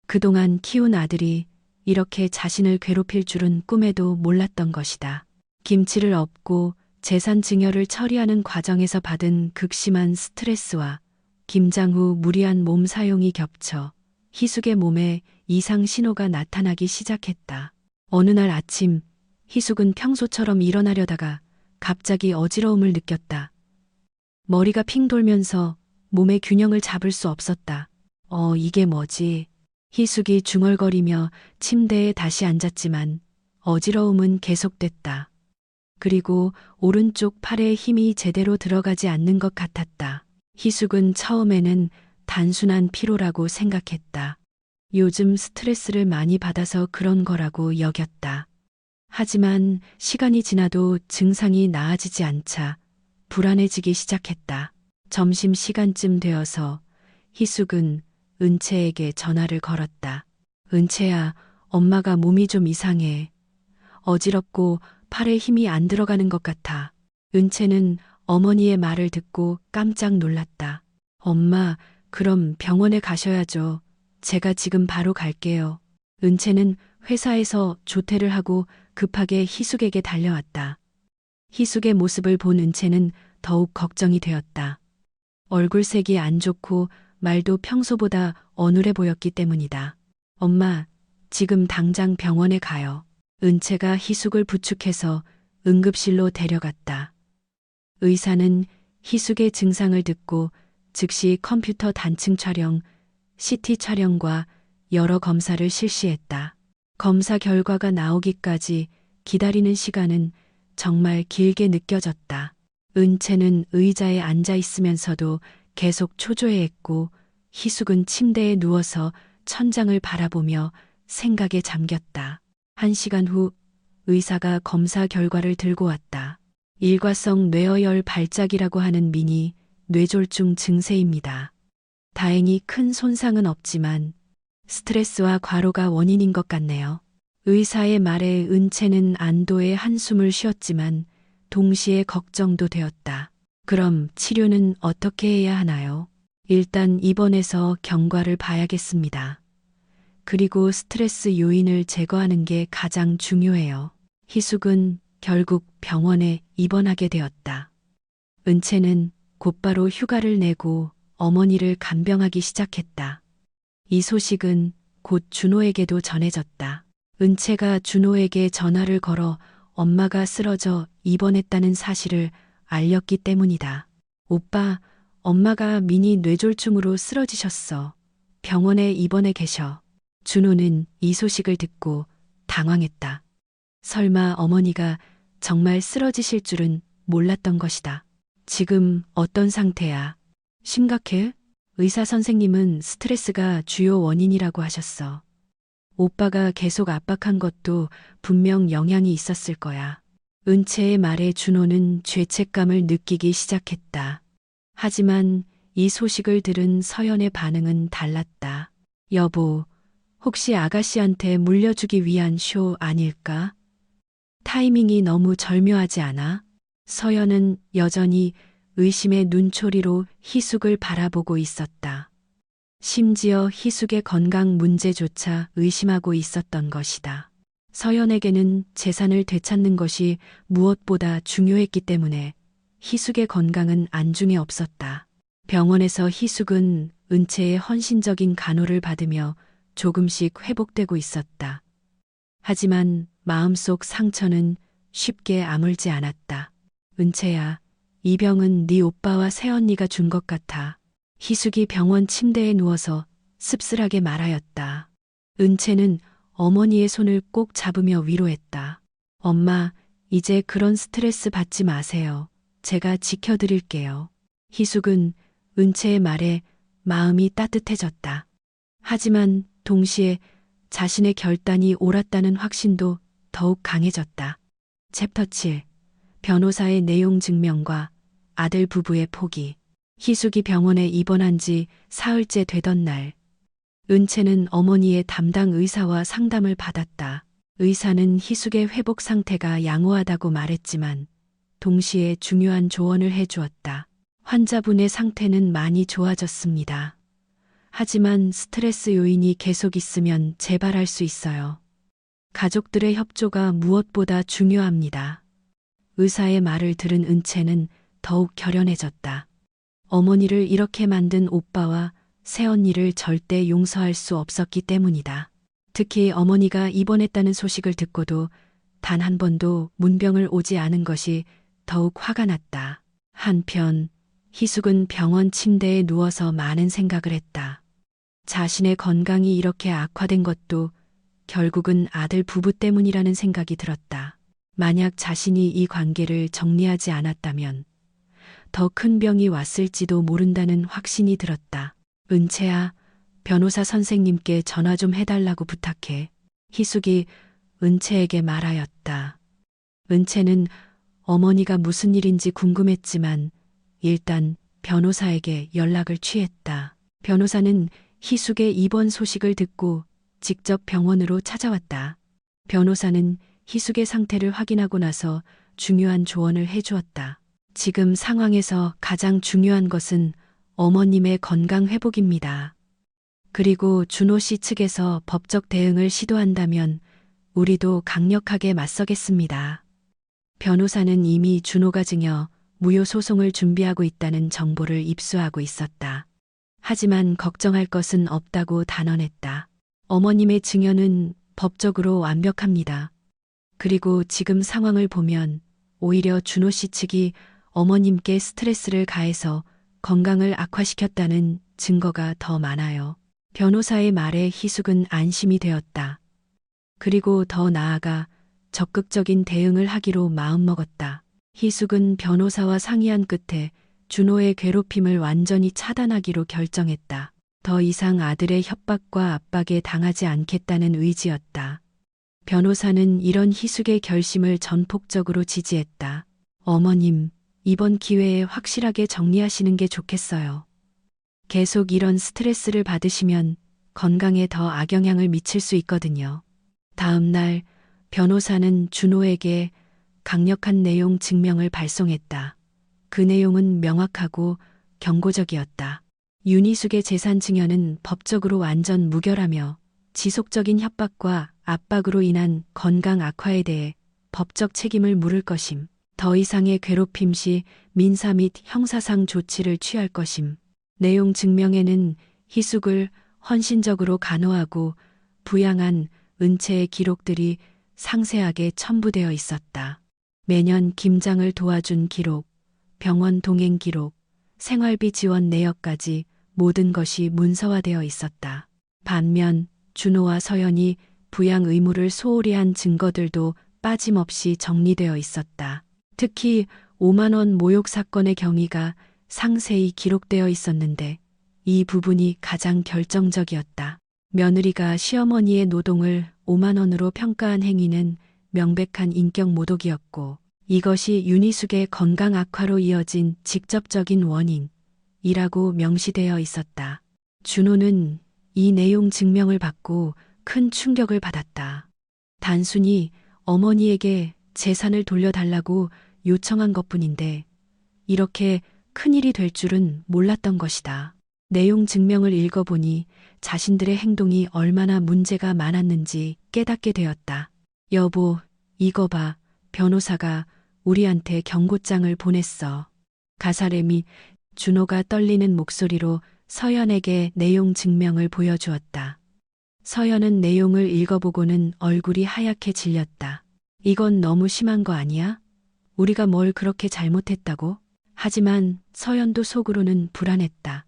그동안 키운 아들이 이렇게 자신을 괴롭힐 줄은 꿈에도 몰랐던 것이다. 김치를 엎고 재산 증여를 처리하는 과정에서 받은 극심한 스트레스와 김장 후 무리한 몸 사용이 겹쳐 희숙의 몸에 이상 신호가 나타나기 시작했다. 어느 날 아침 희숙은 평소처럼 일어나려다가 갑자기 어지러움을 느꼈다. 머리가 핑 돌면서 몸의 균형을 잡을 수 없었다. 이게 뭐지? 희숙이 중얼거리며 침대에 다시 앉았지만 어지러움은 계속됐다. 그리고 오른쪽 팔에 힘이 제대로 들어가지 않는 것 같았다. 희숙은 처음에는 단순한 피로라고 생각했다. 요즘 스트레스를 많이 받아서 그런 거라고 여겼다. 하지만 시간이 지나도 증상이 나아지지 않자 불안해지기 시작했다. 점심시간쯤 되어서 희숙은 은채에게 전화를 걸었다. 은채야, 엄마가 몸이 좀 이상해. 어지럽고 팔에 힘이 안 들어가는 것 같아. 은채는 어머니의 말을 듣고 깜짝 놀랐다. 엄마, 그럼 병원에 가셔야죠. 제가 지금 바로 갈게요. 은채는 회사에서 조퇴를 하고 급하게 희숙에게 달려왔다. 희숙의 모습을 본 은채는 더욱 걱정이 되었다. 얼굴색이 안 좋고 말도 평소보다 어눌해 보였기 때문이다. 엄마, 지금 당장 병원에 가요. 은채가 희숙을 부축해서 응급실로 데려갔다. 의사는 희숙의 증상을 듣고 즉시 컴퓨터 단층 촬영, CT 촬영과 여러 검사를 실시했다. 검사 결과가 나오기까지 기다리는 시간은 정말 길게 느껴졌다. 은채는 의자에 앉아 있으면서도 계속 초조해했고 희숙은 침대에 누워서 천장을 바라보며 생각에 잠겼다. 1시간 후 의사가 검사 결과를 들고 왔다. 일과성 뇌어열 발작이라고 하는 미니 뇌졸중 증세입니다. 다행히 큰 손상은 없지만 스트레스와 과로가 원인인 것 같네요. 의사의 말에 은채는 안도의 한숨을 쉬었지만 동시에 걱정도 되었다. 그럼 치료는 어떻게 해야 하나요? 일단 입원해서 경과를 봐야겠습니다. 그리고 스트레스 요인을 제거하는 게 가장 중요해요. 희숙은 결국 병원에 입원하게 되었다. 은채는 곧바로 휴가를 내고 어머니를 간병하기 시작했다. 이 소식은 곧 준호에게도 전해졌다. 은채가 준호에게 전화를 걸어 엄마가 쓰러져 입원했다는 사실을 알렸기 때문이다. 오빠, 엄마가 미니 뇌졸중으로 쓰러지셨어. 병원에 입원해 계셔. 준호는 이 소식을 듣고 당황했다. 설마 어머니가 정말 쓰러지실 줄은 몰랐던 것이다. 지금 어떤 상태야? 심각해? 의사 선생님은 스트레스가 주요 원인이라고 하셨어. 오빠가 계속 압박한 것도 분명 영향이 있었을 거야. 은채의 말에 준호는 죄책감을 느끼기 시작했다. 하지만 이 소식을 들은 서연의 반응은 달랐다. 여보, 혹시 아가씨한테 물려주기 위한 쇼 아닐까? 타이밍이 너무 절묘하지 않아? 서연은 여전히 의심의 눈초리로 희숙을 바라보고 있었다. 심지어 희숙의 건강 문제조차 의심하고 있었던 것이다. 서연에게는 재산을 되찾는 것이 무엇보다 중요했기 때문에 희숙의 건강은 안중에 없었다. 병원에서 희숙은 은채의 헌신적인 간호를 받으며 조금씩 회복되고 있었다. 하지만 마음속 상처는 쉽게 아물지 않았다. 은채야, 이 병은 네 오빠와 새언니가 준 것 같아. 희숙이 병원 침대에 누워서 씁쓸하게 말하였다. 은채는 어머니의 손을 꼭 잡으며 위로했다. 엄마, 이제 그런 스트레스 받지 마세요. 제가 지켜드릴게요. 희숙은 은채의 말에 마음이 따뜻해졌다. 하지만 동시에 자신의 결단이 옳았다는 확신도 더욱 강해졌다. 챕터 7. 변호사의 내용 증명과 아들 부부의 포기. 희숙이 병원에 입원한 지 사흘째 되던 날, 은채는 어머니의 담당 의사와 상담을 받았다. 의사는 희숙의 회복 상태가 양호하다고 말했지만 동시에 중요한 조언을 해주었다. 환자분의 상태는 많이 좋아졌습니다. 하지만 스트레스 요인이 계속 있으면 재발할 수 있어요. 가족들의 협조가 무엇보다 중요합니다. 의사의 말을 들은 은채는 더욱 결연해졌다. 어머니를 이렇게 만든 오빠와 새언니를 절대 용서할 수 없었기 때문이다. 특히 어머니가 입원했다는 소식을 듣고도 단 한 번도 문병을 오지 않은 것이 더욱 화가 났다. 한편 희숙은 병원 침대에 누워서 많은 생각을 했다. 자신의 건강이 이렇게 악화된 것도 결국은 아들 부부 때문이라는 생각이 들었다. 만약 자신이 이 관계를 정리하지 않았다면 더 큰 병이 왔을지도 모른다는 확신이 들었다. 은채야, 변호사 선생님께 전화 좀 해달라고 부탁해. 희숙이 은채에게 말하였다. 은채는 어머니가 무슨 일인지 궁금했지만 일단 변호사에게 연락을 취했다. 변호사는 희숙의 입원 소식을 듣고 직접 병원으로 찾아왔다. 변호사는 희숙의 상태를 확인하고 나서 중요한 조언을 해주었다. 지금 상황에서 가장 중요한 것은 어머님의 건강 회복입니다. 그리고 준호 씨 측에서 법적 대응을 시도한다면 우리도 강력하게 맞서겠습니다. 변호사는 이미 준호가 증여, 무효 소송을 준비하고 있다는 정보를 입수하고 있었다. 하지만 걱정할 것은 없다고 단언했다. 어머님의 증여는 법적으로 완벽합니다. 그리고 지금 상황을 보면 오히려 준호 씨 측이 어머님께 스트레스를 가해서 건강을 악화시켰다는 증거가 더 많아요. 변호사의 말에 희숙은 안심이 되었다. 그리고 더 나아가 적극적인 대응을 하기로 마음먹었다. 희숙은 변호사와 상의한 끝에 준호의 괴롭힘을 완전히 차단하기로 결정했다. 더 이상 아들의 협박과 압박에 당하지 않겠다는 의지였다. 변호사는 이런 희숙의 결심을 전폭적으로 지지했다. 어머님, 이번 기회에 확실하게 정리하시는 게 좋겠어요. 계속 이런 스트레스를 받으시면 건강에 더 악영향을 미칠 수 있거든요. 다음 날 변호사는 준호에게 강력한 내용 증명을 발송했다. 그 내용은 명확하고 경고적이었다. 윤희숙의 재산 증여는 법적으로 완전 무결하며 지속적인 협박과 압박으로 인한 건강 악화에 대해 법적 책임을 물을 것임. 더 이상의 괴롭힘 시 민사 및 형사상 조치를 취할 것임. 내용 증명에는 희숙을 헌신적으로 간호하고 부양한 은채의 기록들이 상세하게 첨부되어 있었다. 매년 김장을 도와준 기록, 병원 동행 기록, 생활비 지원 내역까지 모든 것이 문서화되어 있었다. 반면 준호와 서연이 부양 의무를 소홀히 한 증거들도 빠짐없이 정리되어 있었다. 특히 5만 원 모욕 사건의 경위가 상세히 기록되어 있었는데 이 부분이 가장 결정적이었다. 며느리가 시어머니의 노동을 5만 원으로 평가한 행위는 명백한 인격 모독이었고 이것이 윤희숙의 건강 악화로 이어진 직접적인 원인이라고 명시되어 있었다. 준호는 이 내용 증명을 받고 큰 충격을 받았다. 단순히 어머니에게 재산을 돌려달라고 요청한 것뿐인데 이렇게 큰일이 될 줄은 몰랐던 것이다. 내용 증명을 읽어보니 자신들의 행동이 얼마나 문제가 많았는지 깨닫게 되었다. 여보, 이거 봐. 변호사가 우리한테 경고장을 보냈어. 가사렘이 준호가 떨리는 목소리로 서연에게 내용 증명을 보여주었다. 서연은 내용을 읽어보고는 얼굴이 하얗게 질렸다. 이건 너무 심한 거 아니야? 우리가 뭘 그렇게 잘못했다고? 하지만 서연도 속으로는 불안했다.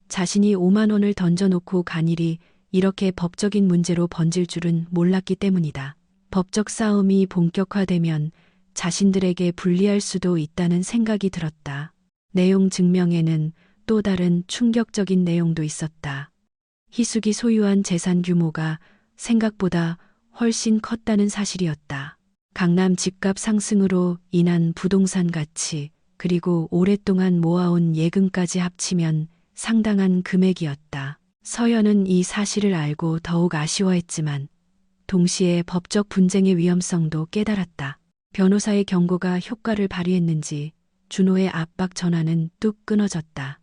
자신이 5만 원을 던져놓고 간 일이 이렇게 법적인 문제로 번질 줄은 몰랐기 때문이다. 법적 싸움이 본격화되면 자신들에게 불리할 수도 있다는 생각이 들었다. 내용 증명에는 또 다른 충격적인 내용도 있었다. 희숙이 소유한 재산 규모가 생각보다 훨씬 컸다는 사실이었다. 강남 집값 상승으로 인한 부동산 가치, 그리고 오랫동안 모아온 예금까지 합치면 상당한 금액이었다. 서연은 이 사실을 알고 더욱 아쉬워했지만 동시에 법적 분쟁의 위험성도 깨달았다. 변호사의 경고가 효과를 발휘했는지 준호의 압박 전화는 뚝 끊어졌다.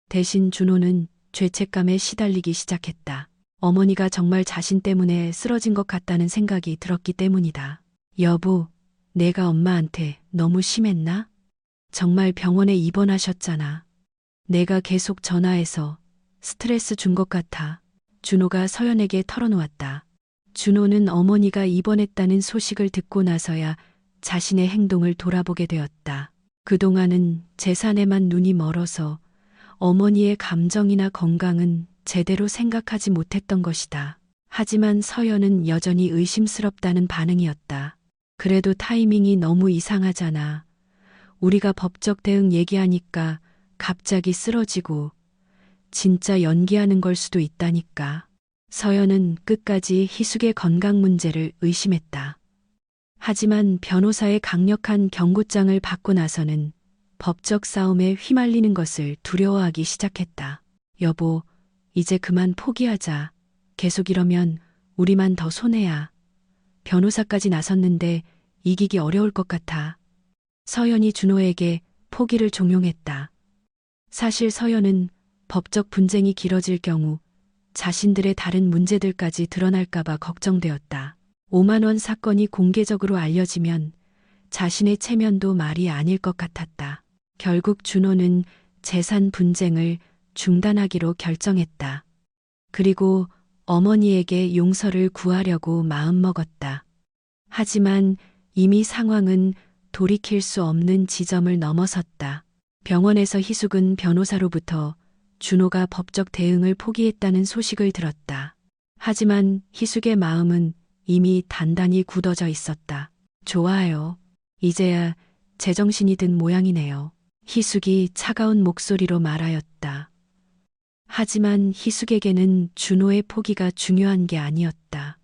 대신 준호는 죄책감에 시달리기 시작했다. 어머니가 정말 자신 때문에 쓰러진 것 같다는 생각이 들었기 때문이다. 여보, 내가 엄마한테 너무 심했나? 정말 병원에 입원하셨잖아. 내가 계속 전화해서 스트레스 준 것 같아. 준호가 서연에게 털어놓았다. 준호는 어머니가 입원했다는 소식을 듣고 나서야 자신의 행동을 돌아보게 되었다. 그동안은 재산에만 눈이 멀어서 어머니의 감정이나 건강은 제대로 생각하지 못했던 것이다. 하지만 서연은 여전히 의심스럽다는 반응이었다. 그래도 타이밍이 너무 이상하잖아. 우리가 법적 대응 얘기하니까 갑자기 쓰러지고 진짜 연기하는 걸 수도 있다니까. 서연은 끝까지 희숙의 건강 문제를 의심했다. 하지만 변호사의 강력한 경고장을 받고 나서는 법적 싸움에 휘말리는 것을 두려워하기 시작했다. 여보, 이제 그만 포기하자. 계속 이러면 우리만 더 손해야. 변호사까지 나섰는데 이기기 어려울 것 같아. 서연이 준호에게 포기를 종용했다. 사실 서연은 법적 분쟁이 길어질 경우 자신들의 다른 문제들까지 드러날까봐 걱정되었다. 5만 원 사건이 공개적으로 알려지면 자신의 체면도 말이 아닐 것 같았다. 결국 준호는 재산 분쟁을 중단하기로 결정했다. 그리고 어머니에게 용서를 구하려고 마음먹었다. 하지만 이미 상황은 돌이킬 수 없는 지점을 넘어섰다. 병원에서 희숙은 변호사로부터 준호가 법적 대응을 포기했다는 소식을 들었다. 하지만 희숙의 마음은 이미 단단히 굳어져 있었다. 좋아요. 이제야 제정신이 든 모양이네요. 희숙이 차가운 목소리로 말하였다. 하지만 희숙에게는 준호의 포기가 중요한 게 아니었다.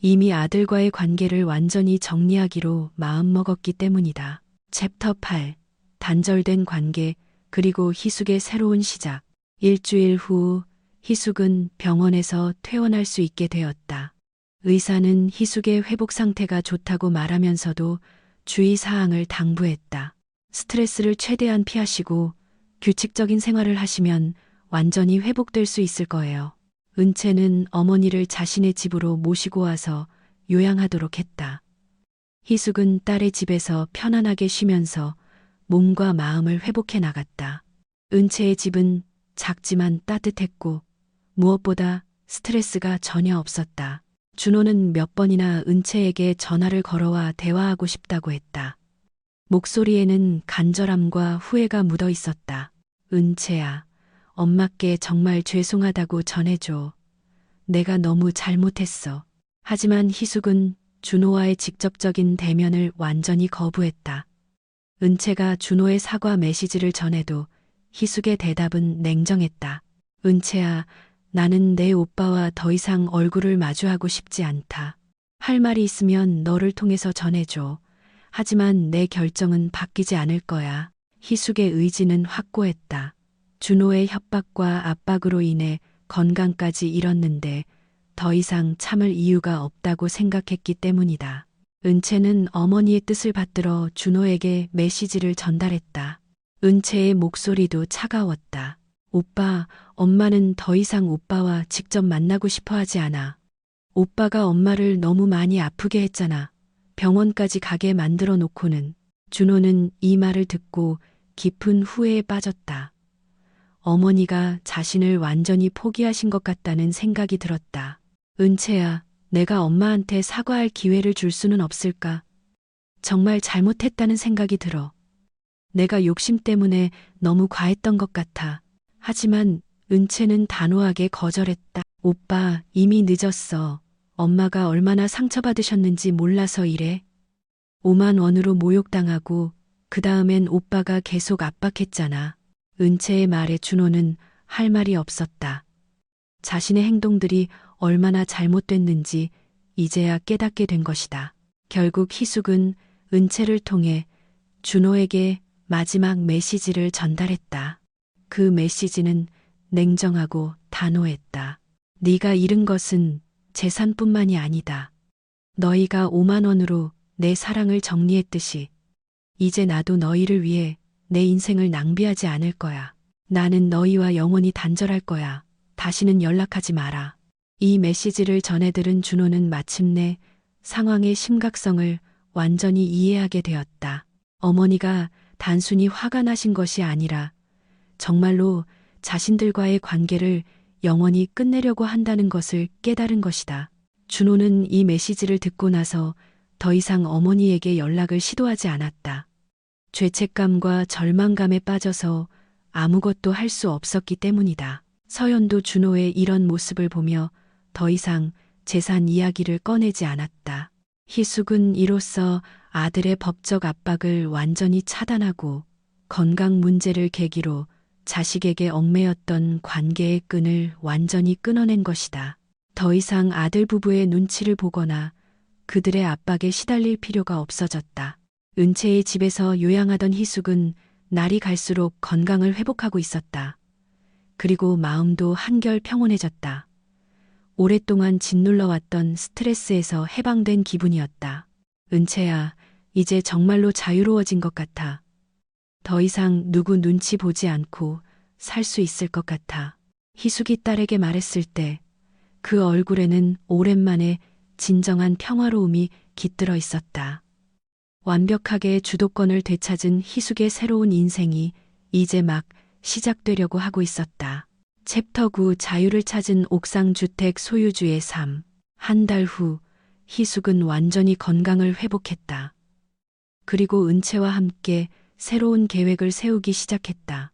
이미 아들과의 관계를 완전히 정리하기로 마음먹었기 때문이다. 챕터 8. 단절된 관계 그리고 희숙의 새로운 시작. 일주일 후 희숙은 병원에서 퇴원할 수 있게 되었다. 의사는 희숙의 회복 상태가 좋다고 말하면서도 주의사항을 당부했다. 스트레스를 최대한 피하시고 규칙적인 생활을 하시면 완전히 회복될 수 있을 거예요. 은채는 어머니를 자신의 집으로 모시고 와서 요양하도록 했다. 희숙은 딸의 집에서 편안하게 쉬면서 몸과 마음을 회복해 나갔다. 은채의 집은 작지만 따뜻했고 무엇보다 스트레스가 전혀 없었다. 준호는 몇 번이나 은채에게 전화를 걸어와 대화하고 싶다고 했다. 목소리에는 간절함과 후회가 묻어 있었다. 은채야, 엄마께 정말 죄송하다고 전해줘. 내가 너무 잘못했어. 하지만 희숙은 준호와의 직접적인 대면을 완전히 거부했다. 은채가 준호의 사과 메시지를 전해도 희숙의 대답은 냉정했다. 은채야, 나는 내 오빠와 더 이상 얼굴을 마주하고 싶지 않다. 할 말이 있으면 너를 통해서 전해줘. 하지만 내 결정은 바뀌지 않을 거야. 희숙의 의지는 확고했다. 준호의 협박과 압박으로 인해 건강까지 잃었는데 더 이상 참을 이유가 없다고 생각했기 때문이다. 은채는 어머니의 뜻을 받들어 준호에게 메시지를 전달했다. 은채의 목소리도 차가웠다. 오빠, 엄마는 더 이상 오빠와 직접 만나고 싶어 하지 않아. 오빠가 엄마를 너무 많이 아프게 했잖아. 병원까지 가게 만들어 놓고는. 준호는 이 말을 듣고 깊은 후회에 빠졌다. 어머니가 자신을 완전히 포기하신 것 같다는 생각이 들었다. 은채야, 내가 엄마한테 사과할 기회를 줄 수는 없을까? 정말 잘못했다는 생각이 들어. 내가 욕심 때문에 너무 과했던 것 같아. 하지만 은채는 단호하게 거절했다. 오빠, 이미 늦었어. 엄마가 얼마나 상처받으셨는지 몰라서 이래. 5만 원으로 모욕당하고 그 다음엔 오빠가 계속 압박했잖아. 은채의 말에 준호는 할 말이 없었다. 자신의 행동들이 얼마나 잘못됐는지 이제야 깨닫게 된 것이다. 결국 희숙은 은채를 통해 준호에게 마지막 메시지를 전달했다. 그 메시지는 냉정하고 단호했다. 네가 잃은 것은 재산뿐만이 아니다. 너희가 5만 원으로 내 사랑을 정리했듯이 이제 나도 너희를 위해 내 인생을 낭비하지 않을 거야. 나는 너희와 영원히 단절할 거야. 다시는 연락하지 마라. 이 메시지를 전해들은 준호는 마침내 상황의 심각성을 완전히 이해하게 되었다. 어머니가 단순히 화가 나신 것이 아니라 정말로 자신들과의 관계를 영원히 끝내려고 한다는 것을 깨달은 것이다. 준호는 이 메시지를 듣고 나서 더 이상 어머니에게 연락을 시도하지 않았다. 죄책감과 절망감에 빠져서 아무것도 할 수 없었기 때문이다. 서연도 준호의 이런 모습을 보며 더 이상 재산 이야기를 꺼내지 않았다. 희숙은 이로써 아들의 법적 압박을 완전히 차단하고 건강 문제를 계기로 자식에게 얽매였던 관계의 끈을 완전히 끊어낸 것이다. 더 이상 아들 부부의 눈치를 보거나 그들의 압박에 시달릴 필요가 없어졌다. 은채의 집에서 요양하던 희숙은 날이 갈수록 건강을 회복하고 있었다. 그리고 마음도 한결 평온해졌다. 오랫동안 짓눌러왔던 스트레스에서 해방된 기분이었다. 은채야, 이제 정말로 자유로워진 것 같아. 더 이상 누구 눈치 보지 않고 살 수 있을 것 같아. 희숙이 딸에게 말했을 때 그 얼굴에는 오랜만에 진정한 평화로움이 깃들어 있었다. 완벽하게 주도권을 되찾은 희숙의 새로운 인생이 이제 막 시작되려고 하고 있었다. 챕터 9 자유를 찾은 옥상주택 소유주의 삶. 한 달 후 희숙은 완전히 건강을 회복했다. 그리고 은채와 함께 새로운 계획을 세우기 시작했다.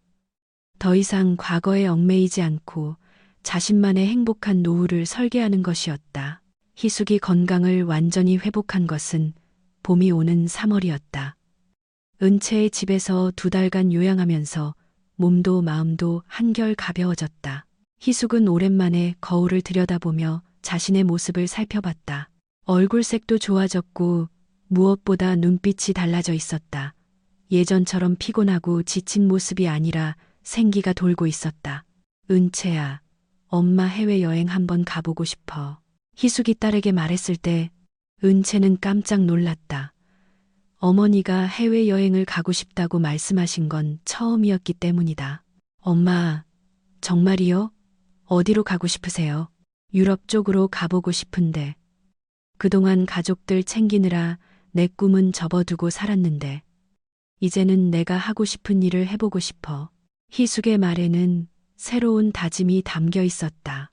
더 이상 과거에 얽매이지 않고 자신만의 행복한 노후를 설계하는 것이었다. 희숙이 건강을 완전히 회복한 것은 봄이 오는 3월이었다. 은채의 집에서 2달간 요양하면서 몸도 마음도 한결 가벼워졌다. 희숙은 오랜만에 거울을 들여다보며 자신의 모습을 살펴봤다. 얼굴색도 좋아졌고 무엇보다 눈빛이 달라져 있었다. 예전처럼 피곤하고 지친 모습이 아니라 생기가 돌고 있었다. 은채야, 엄마 해외여행 한번 가보고 싶어. 희숙이 딸에게 말했을 때 은채는 깜짝 놀랐다. 어머니가 해외여행을 가고 싶다고 말씀하신 건 처음이었기 때문이다. 엄마, 정말이요? 어디로 가고 싶으세요? 유럽 쪽으로 가보고 싶은데. 그동안 가족들 챙기느라 내 꿈은 접어두고 살았는데. 이제는 내가 하고 싶은 일을 해보고 싶어. 희숙의 말에는 새로운 다짐이 담겨 있었다.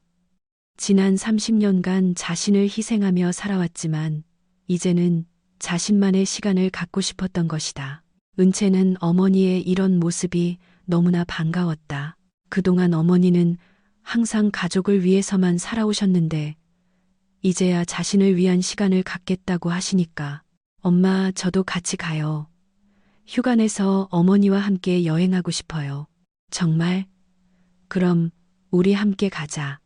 지난 30년간 자신을 희생하며 살아왔지만 이제는 자신만의 시간을 갖고 싶었던 것이다. 은채는 어머니의 이런 모습이 너무나 반가웠다. 그동안 어머니는 항상 가족을 위해서만 살아오셨는데 이제야 자신을 위한 시간을 갖겠다고 하시니까 엄마 저도 같이 가요. 휴가 내서 어머니와 함께 여행하고 싶어요. 정말? 그럼 우리 함께 가자.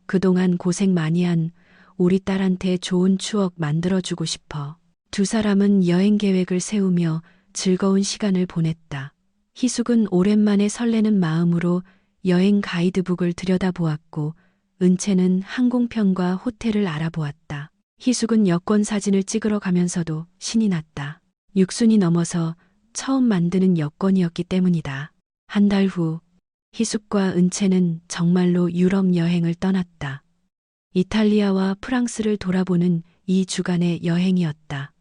그동안 고생 많이 한 우리 딸한테 좋은 추억 만들어주고 싶어. 두 사람은 여행 계획을 세우며 즐거운 시간을 보냈다. 희숙은 오랜만에 설레는 마음으로 여행 가이드북을 들여다보았고 은채는 항공편과 호텔을 알아보았다. 희숙은 여권 사진을 찍으러 가면서도 신이 났다. 6순이 넘어서 처음 만드는 여권이었기 때문이다. 한 달 후 희숙과 은채는 정말로 유럽 여행을 떠났다. 이탈리아와 프랑스를 돌아보는 2주간의 여행이었다.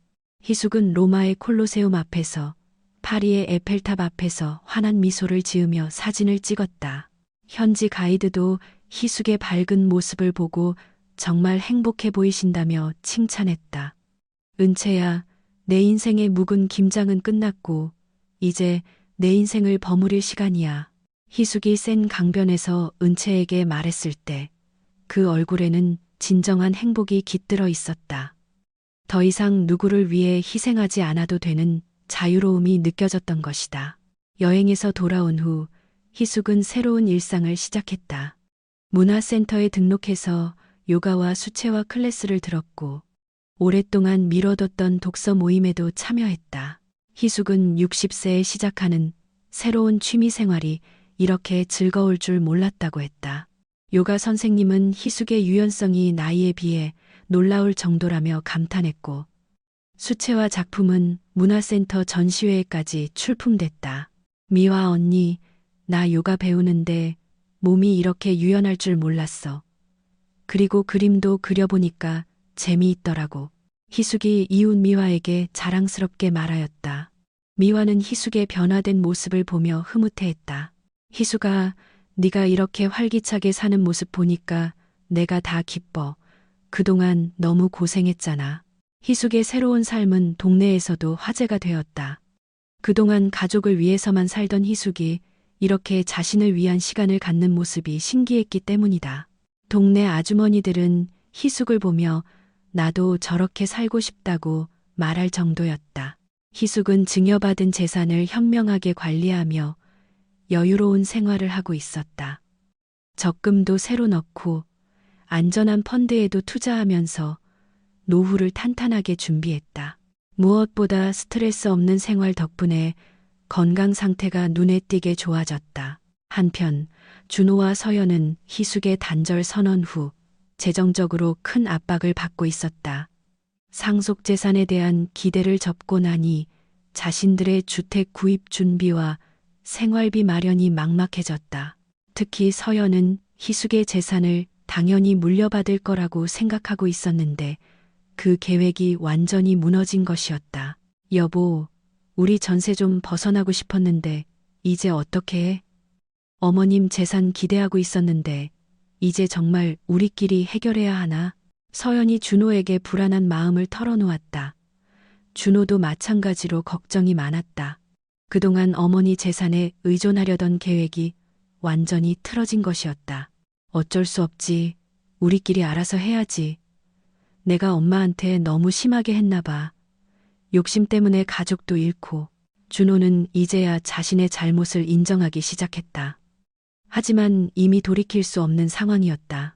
희숙은 로마의 콜로세움 앞에서 파리의 에펠탑 앞에서 환한 미소를 지으며 사진을 찍었다. 현지 가이드도 희숙의 밝은 모습을 보고 정말 행복해 보이신다며 칭찬했다. 은채야, 내 인생의 묵은 김장은 끝났고 이제 내 인생을 버무릴 시간이야. 희숙이 센 강변에서 은채에게 말했을 때 그 얼굴에는 진정한 행복이 깃들어 있었다. 더 이상 누구를 위해 희생하지 않아도 되는 자유로움이 느껴졌던 것이다. 여행에서 돌아온 후 희숙은 새로운 일상을 시작했다. 문화센터에 등록해서 요가와 수채화 클래스를 들었고 오랫동안 미뤄뒀던 독서 모임에도 참여했다. 희숙은 60세에 시작하는 새로운 취미 생활이 이렇게 즐거울 줄 몰랐다고 했다. 요가 선생님은 희숙의 유연성이 나이에 비해 놀라울 정도라며 감탄했고 수채화 작품은 문화센터 전시회에까지 출품됐다. 미화 언니, 나 요가 배우는데 몸이 이렇게 유연할 줄 몰랐어. 그리고 그림도 그려보니까 재미있더라고. 희숙이 이웃 미화에게 자랑스럽게 말하였다. 미화는 희숙의 변화된 모습을 보며 흐뭇해했다. 희숙아, 네가 이렇게 활기차게 사는 모습 보니까 내가 다 기뻐. 그동안 너무 고생했잖아. 희숙의 새로운 삶은 동네에서도 화제가 되었다. 그동안 가족을 위해서만 살던 희숙이 이렇게 자신을 위한 시간을 갖는 모습이 신기했기 때문이다. 동네 아주머니들은 희숙을 보며 나도 저렇게 살고 싶다고 말할 정도였다. 희숙은 증여받은 재산을 현명하게 관리하며 여유로운 생활을 하고 있었다. 적금도 새로 넣고 안전한 펀드에도 투자하면서 노후를 탄탄하게 준비했다. 무엇보다 스트레스 없는 생활 덕분에 건강 상태가 눈에 띄게 좋아졌다. 한편 준호와 서연은 희숙의 단절 선언 후 재정적으로 큰 압박을 받고 있었다. 상속 재산에 대한 기대를 접고 나니 자신들의 주택 구입 준비와 생활비 마련이 막막해졌다. 특히 서연은 희숙의 재산을 당연히 물려받을 거라고 생각하고 있었는데 그 계획이 완전히 무너진 것이었다. 여보, 우리 전세 좀 벗어나고 싶었는데 이제 어떻게 해? 어머님 재산 기대하고 있었는데 이제 정말 우리끼리 해결해야 하나? 서연이 준호에게 불안한 마음을 털어놓았다. 준호도 마찬가지로 걱정이 많았다. 그동안 어머니 재산에 의존하려던 계획이 완전히 틀어진 것이었다. 어쩔 수 없지. 우리끼리 알아서 해야지. 내가 엄마한테 너무 심하게 했나 봐. 욕심 때문에 가족도 잃고. 준호는 이제야 자신의 잘못을 인정하기 시작했다. 하지만 이미 돌이킬 수 없는 상황이었다.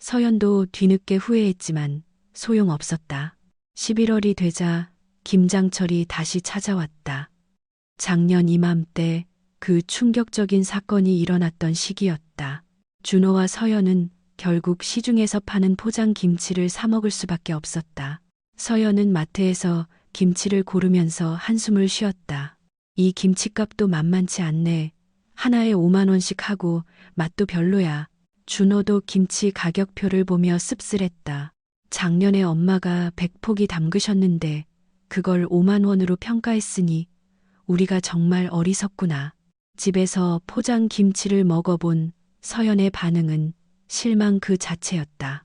서연도 뒤늦게 후회했지만 소용없었다. 11월이 되자 김장철이 다시 찾아왔다. 작년 이맘때 그 충격적인 사건이 일어났던 시기였다. 준호와 서연은 결국 시중에서 파는 포장 김치를 사 먹을 수밖에 없었다. 서연은 마트에서 김치를 고르면서 한숨을 쉬었다. 이 김치값도 만만치 않네. 하나에 5만 원씩 하고 맛도 별로야. 준호도 김치 가격표를 보며 씁쓸했다. 작년에 엄마가 100포기 담그셨는데 그걸 5만 원으로 평가했으니 우리가 정말 어리석구나. 집에서 포장 김치를 먹어본 서연의 반응은 실망 그 자체였다.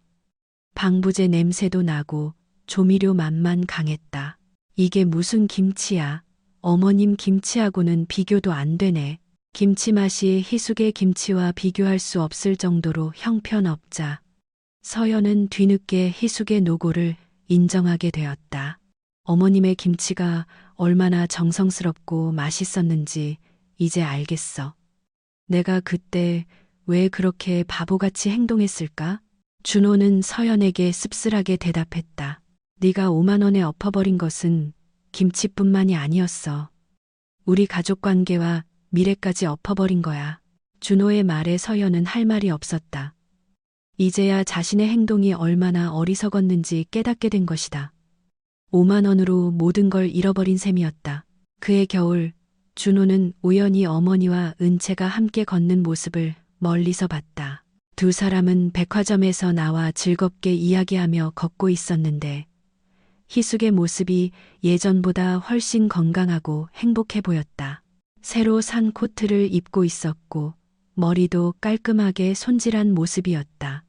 방부제 냄새도 나고 조미료 맛만 강했다. 이게 무슨 김치야? 어머님 김치하고는 비교도 안 되네. 김치 맛이 희숙의 김치와 비교할 수 없을 정도로 형편없자 서연은 뒤늦게 희숙의 노고를 인정하게 되었다. 어머님의 김치가 얼마나 정성스럽고 맛있었는지 이제 알겠어. 내가 그때 왜 그렇게 바보같이 행동했을까? 준호는 서연에게 씁쓸하게 대답했다. 네가 5만 원에 엎어버린 것은 김치뿐만이 아니었어. 우리 가족 관계와 미래까지 엎어버린 거야. 준호의 말에 서연은 할 말이 없었다. 이제야 자신의 행동이 얼마나 어리석었는지 깨닫게 된 것이다. 5만 원으로 모든 걸 잃어버린 셈이었다. 그해 겨울 준호는 우연히 어머니와 은채가 함께 걷는 모습을 멀리서 봤다. 두 사람은 백화점에서 나와 즐겁게 이야기하며 걷고 있었는데 희숙의 모습이 예전보다 훨씬 건강하고 행복해 보였다. 새로 산 코트를 입고 있었고 머리도 깔끔하게 손질한 모습이었다.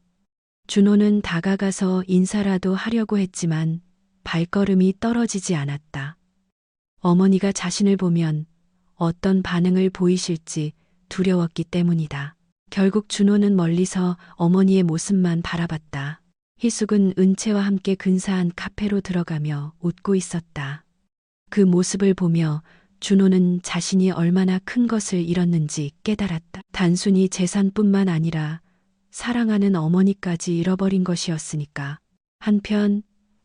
준호는 다가가서 인사라도 하려고 했지만 발걸음이 떨어지지 않았다. 어머니가 자신을 보면 어떤 반응을 보이실지 두려웠기 때문이다. 결국 준호는 멀리서 어머니의 모습만 바라봤다. 희숙은 은채와 함께 근사한 카페로 들어가며 웃고 있었다. 그 모습을 보며 준호는 자신이 얼마나 큰 것을 잃었는지 깨달았다. 단순히 재산뿐만 아니라 사랑하는 어머니까지 잃어버린 것이었으니까. 한편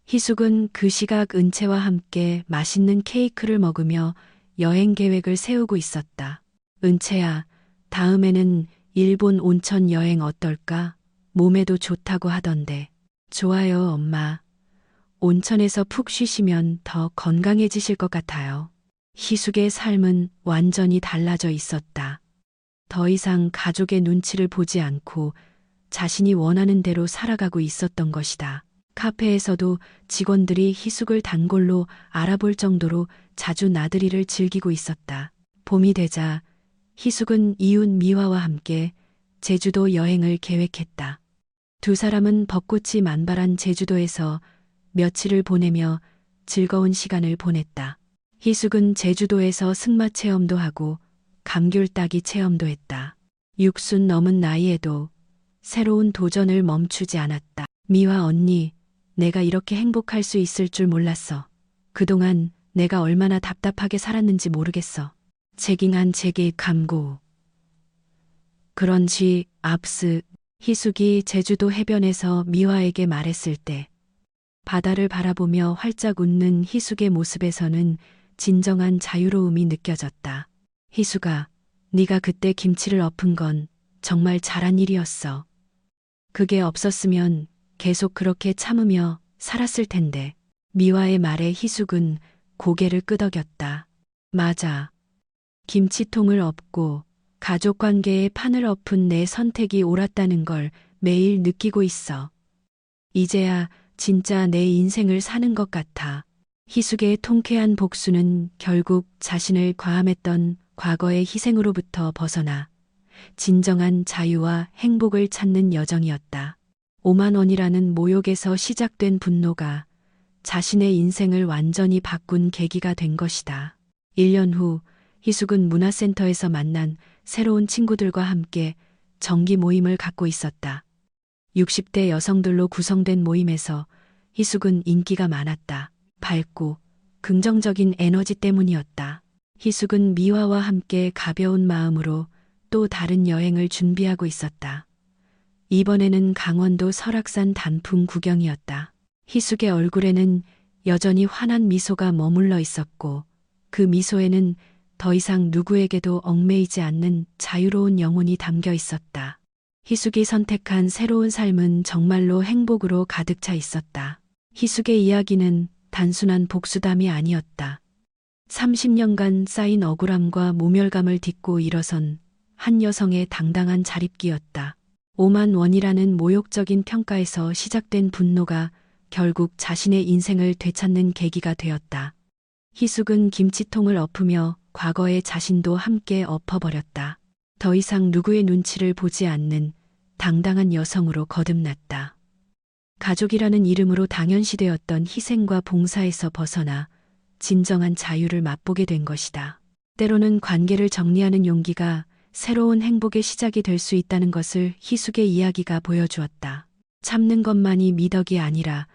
희숙은 그 시각 은채와 함께 맛있는 케이크를 먹으며 여행 계획을 세우고 있었다. 은채야, 다음에는 일본 온천 여행 어떨까? 몸에도 좋다고 하던데. 좋아요, 엄마. 온천에서 푹 쉬시면 더 건강해지실 것 같아요. 희숙의 삶은 완전히 달라져 있었다. 더 이상 가족의 눈치를 보지 않고 자신이 원하는 대로 살아가고 있었던 것이다. 카페에서도 직원들이 희숙을 단골로 알아볼 정도로 자주 나들이를 즐기고 있었다. 봄이 되자 희숙은 이웃 미화와 함께 제주도 여행을 계획했다. 두 사람은 벚꽃이 만발한 제주도에서 며칠을 보내며 즐거운 시간을 보냈다. 희숙은 제주도에서 승마 체험도 하고 감귤 따기 체험도 했다. 60 넘은 나이에도 새로운 도전을 멈추지 않았다. 미화 언니, 내가 이렇게 행복할 수 있을 줄 몰랐어. 그동안 내가 얼마나 답답하게 살았는지 모르겠어. 재깅한 제게 감고. 그런지 압스 희숙이 제주도 해변에서 미화에게 말했을 때 바다를 바라보며 활짝 웃는 희숙의 모습에서는 진정한 자유로움이 느껴졌다. 희숙아, 네가 그때 김치를 엎은 건 정말 잘한 일이었어. 그게 없었으면 계속 그렇게 참으며 살았을 텐데. 미화의 말에 희숙은 고개를 끄덕였다. 맞아. 김치통을 엎고 가족관계에 판을 엎은 내 선택이 옳았다는 걸 매일 느끼고 있어. 이제야 진짜 내 인생을 사는 것 같아. 희숙의 통쾌한 복수는 결국 자신을 과함했던 과거의 희생으로부터 벗어나 진정한 자유와 행복을 찾는 여정이었다. 5만 원이라는 모욕에서 시작된 분노가 자신의 인생을 완전히 바꾼 계기가 된 것이다. 1년 후 희숙은 문화센터에서 만난 새로운 친구들과 함께 정기 모임을 갖고 있었다. 60대 여성들로 구성된 모임에서 희숙은 인기가 많았다. 밝고 긍정적인 에너지 때문이었다. 희숙은 미화와 함께 가벼운 마음으로 또 다른 여행을 준비하고 있었다. 이번에는 강원도 설악산 단풍 구경이었다. 희숙의 얼굴에는 여전히 환한 미소가 머물러 있었고 그 미소에는 더 이상 누구에게도 얽매이지 않는 자유로운 영혼이 담겨 있었다. 희숙이 선택한 새로운 삶은 정말로 행복으로 가득 차 있었다. 희숙의 이야기는 단순한 복수담이 아니었다. 30년간 쌓인 억울함과 모멸감을 딛고 일어선 한 여성의 당당한 자립기였다. 5만 원이라는 모욕적인 평가에서 시작된 분노가 결국 자신의 인생을 되찾는 계기가 되었다. 희숙은 김치통을 엎으며 과거의 자신도 함께 엎어버렸다. 더 이상 누구의 눈치를 보지 않는 당당한 여성으로 거듭났다. 가족이라는 이름으로 당연시되었던 희생과 봉사에서 벗어나 진정한 자유를 맛보게 된 것이다. 때로는 관계를 정리하는 용기가 새로운 행복의 시작이 될 수 있다는 것을 희숙의 이야기가 보여주었다. 참는 것만이 미덕이 아니라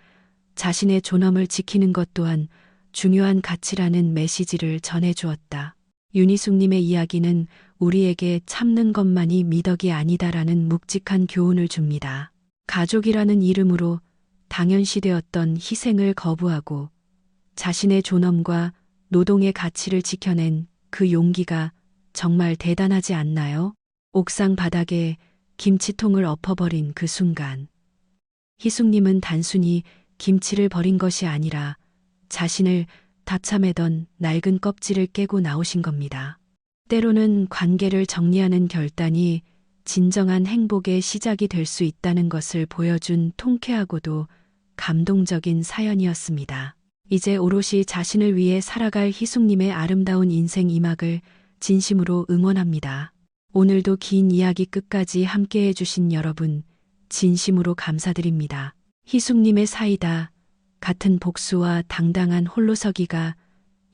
자신의 존엄을 지키는 것 또한 중요한 가치라는 메시지를 전해주었다. 윤희숙님의 이야기는 우리에게 참는 것만이 미덕이 아니다라는 묵직한 교훈을 줍니다. 가족이라는 이름으로 당연시되었던 희생을 거부하고 자신의 존엄과 노동의 가치를 지켜낸 그 용기가 정말 대단하지 않나요? 옥상 바닥에 김치통을 엎어버린 그 순간, 희숙님은 단순히 김치를 버린 것이 아니라 자신을 다참매던 낡은 껍질을 깨고 나오신 겁니다. 때로는 관계를 정리하는 결단이 진정한 행복의 시작이 될 수 있다는 것을 보여준 통쾌하고도 감동적인 사연이었습니다. 이제 오롯이 자신을 위해 살아갈 희숙님의 아름다운 인생 이막을 진심으로 응원합니다. 오늘도 긴 이야기 끝까지 함께해 주신 여러분, 진심으로 감사드립니다. 희숙님의 사이다 같은 복수와 당당한 홀로서기가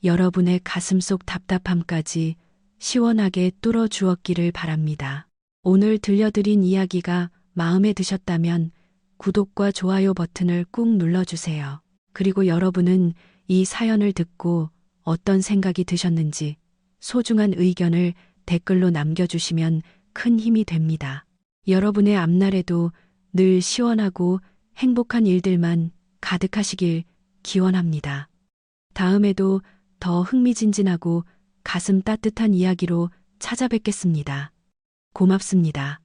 여러분의 가슴속 답답함까지 시원하게 뚫어주었기를 바랍니다. 오늘 들려드린 이야기가 마음에 드셨다면 구독과 좋아요 버튼을 꾹 눌러주세요. 그리고 여러분은 이 사연을 듣고 어떤 생각이 드셨는지 소중한 의견을 댓글로 남겨주시면 큰 힘이 됩니다. 여러분의 앞날에도 늘 시원하고 행복한 일들만 가득하시길 기원합니다. 다음에도 더 흥미진진하고 가슴 따뜻한 이야기로 찾아뵙겠습니다. 고맙습니다.